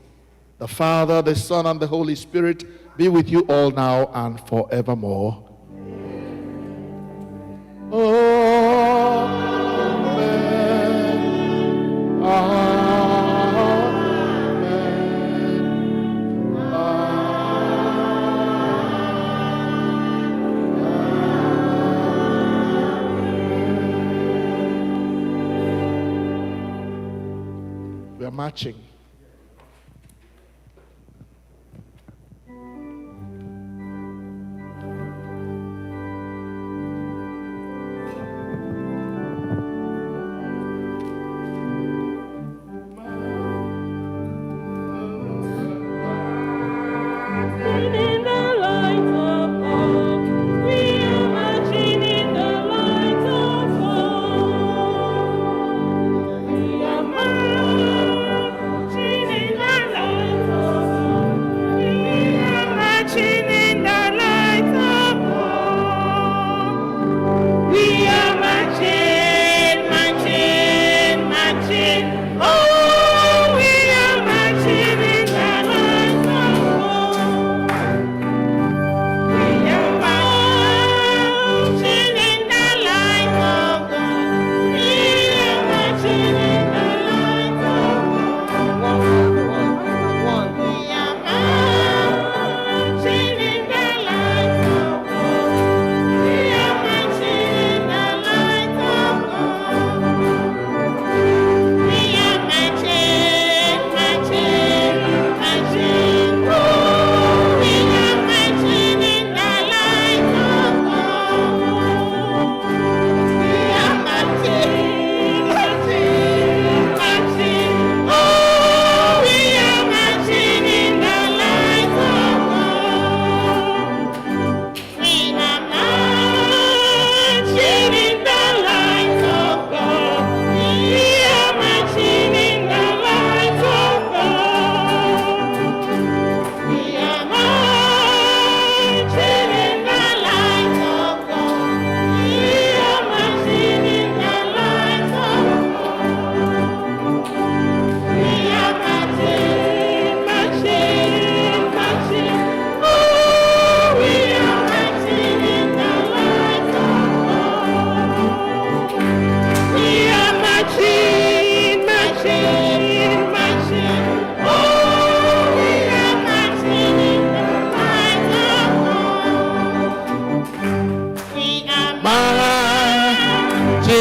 the Father, the Son, and the Holy Spirit be with you all now and forevermore. Amen. Amen. We are marching.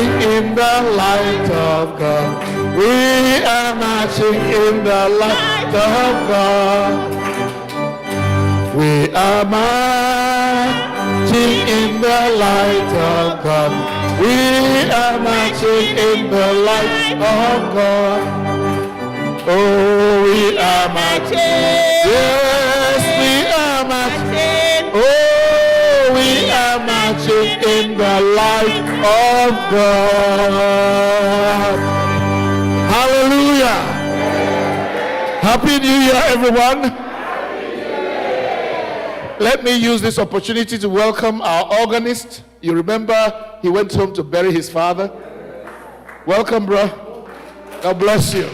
marching in the light of God. We are marching in the light of God. We are marching in the light of God. We are marching in the light of God. Oh, we are marching. Yes, we are marching. Oh, we are marching in the light of God. Hallelujah. Happy New Year, everyone. Let me use this opportunity to welcome our organist. You remember he went home to bury his father? Welcome, bro. God bless you.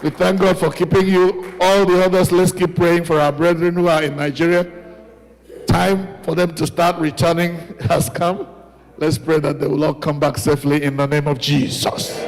We thank God for keeping you. All the others, let's keep praying for our brethren who are in Nigeria. Time for them to start returning has come. Let's pray that they will all come back safely in the name of Jesus.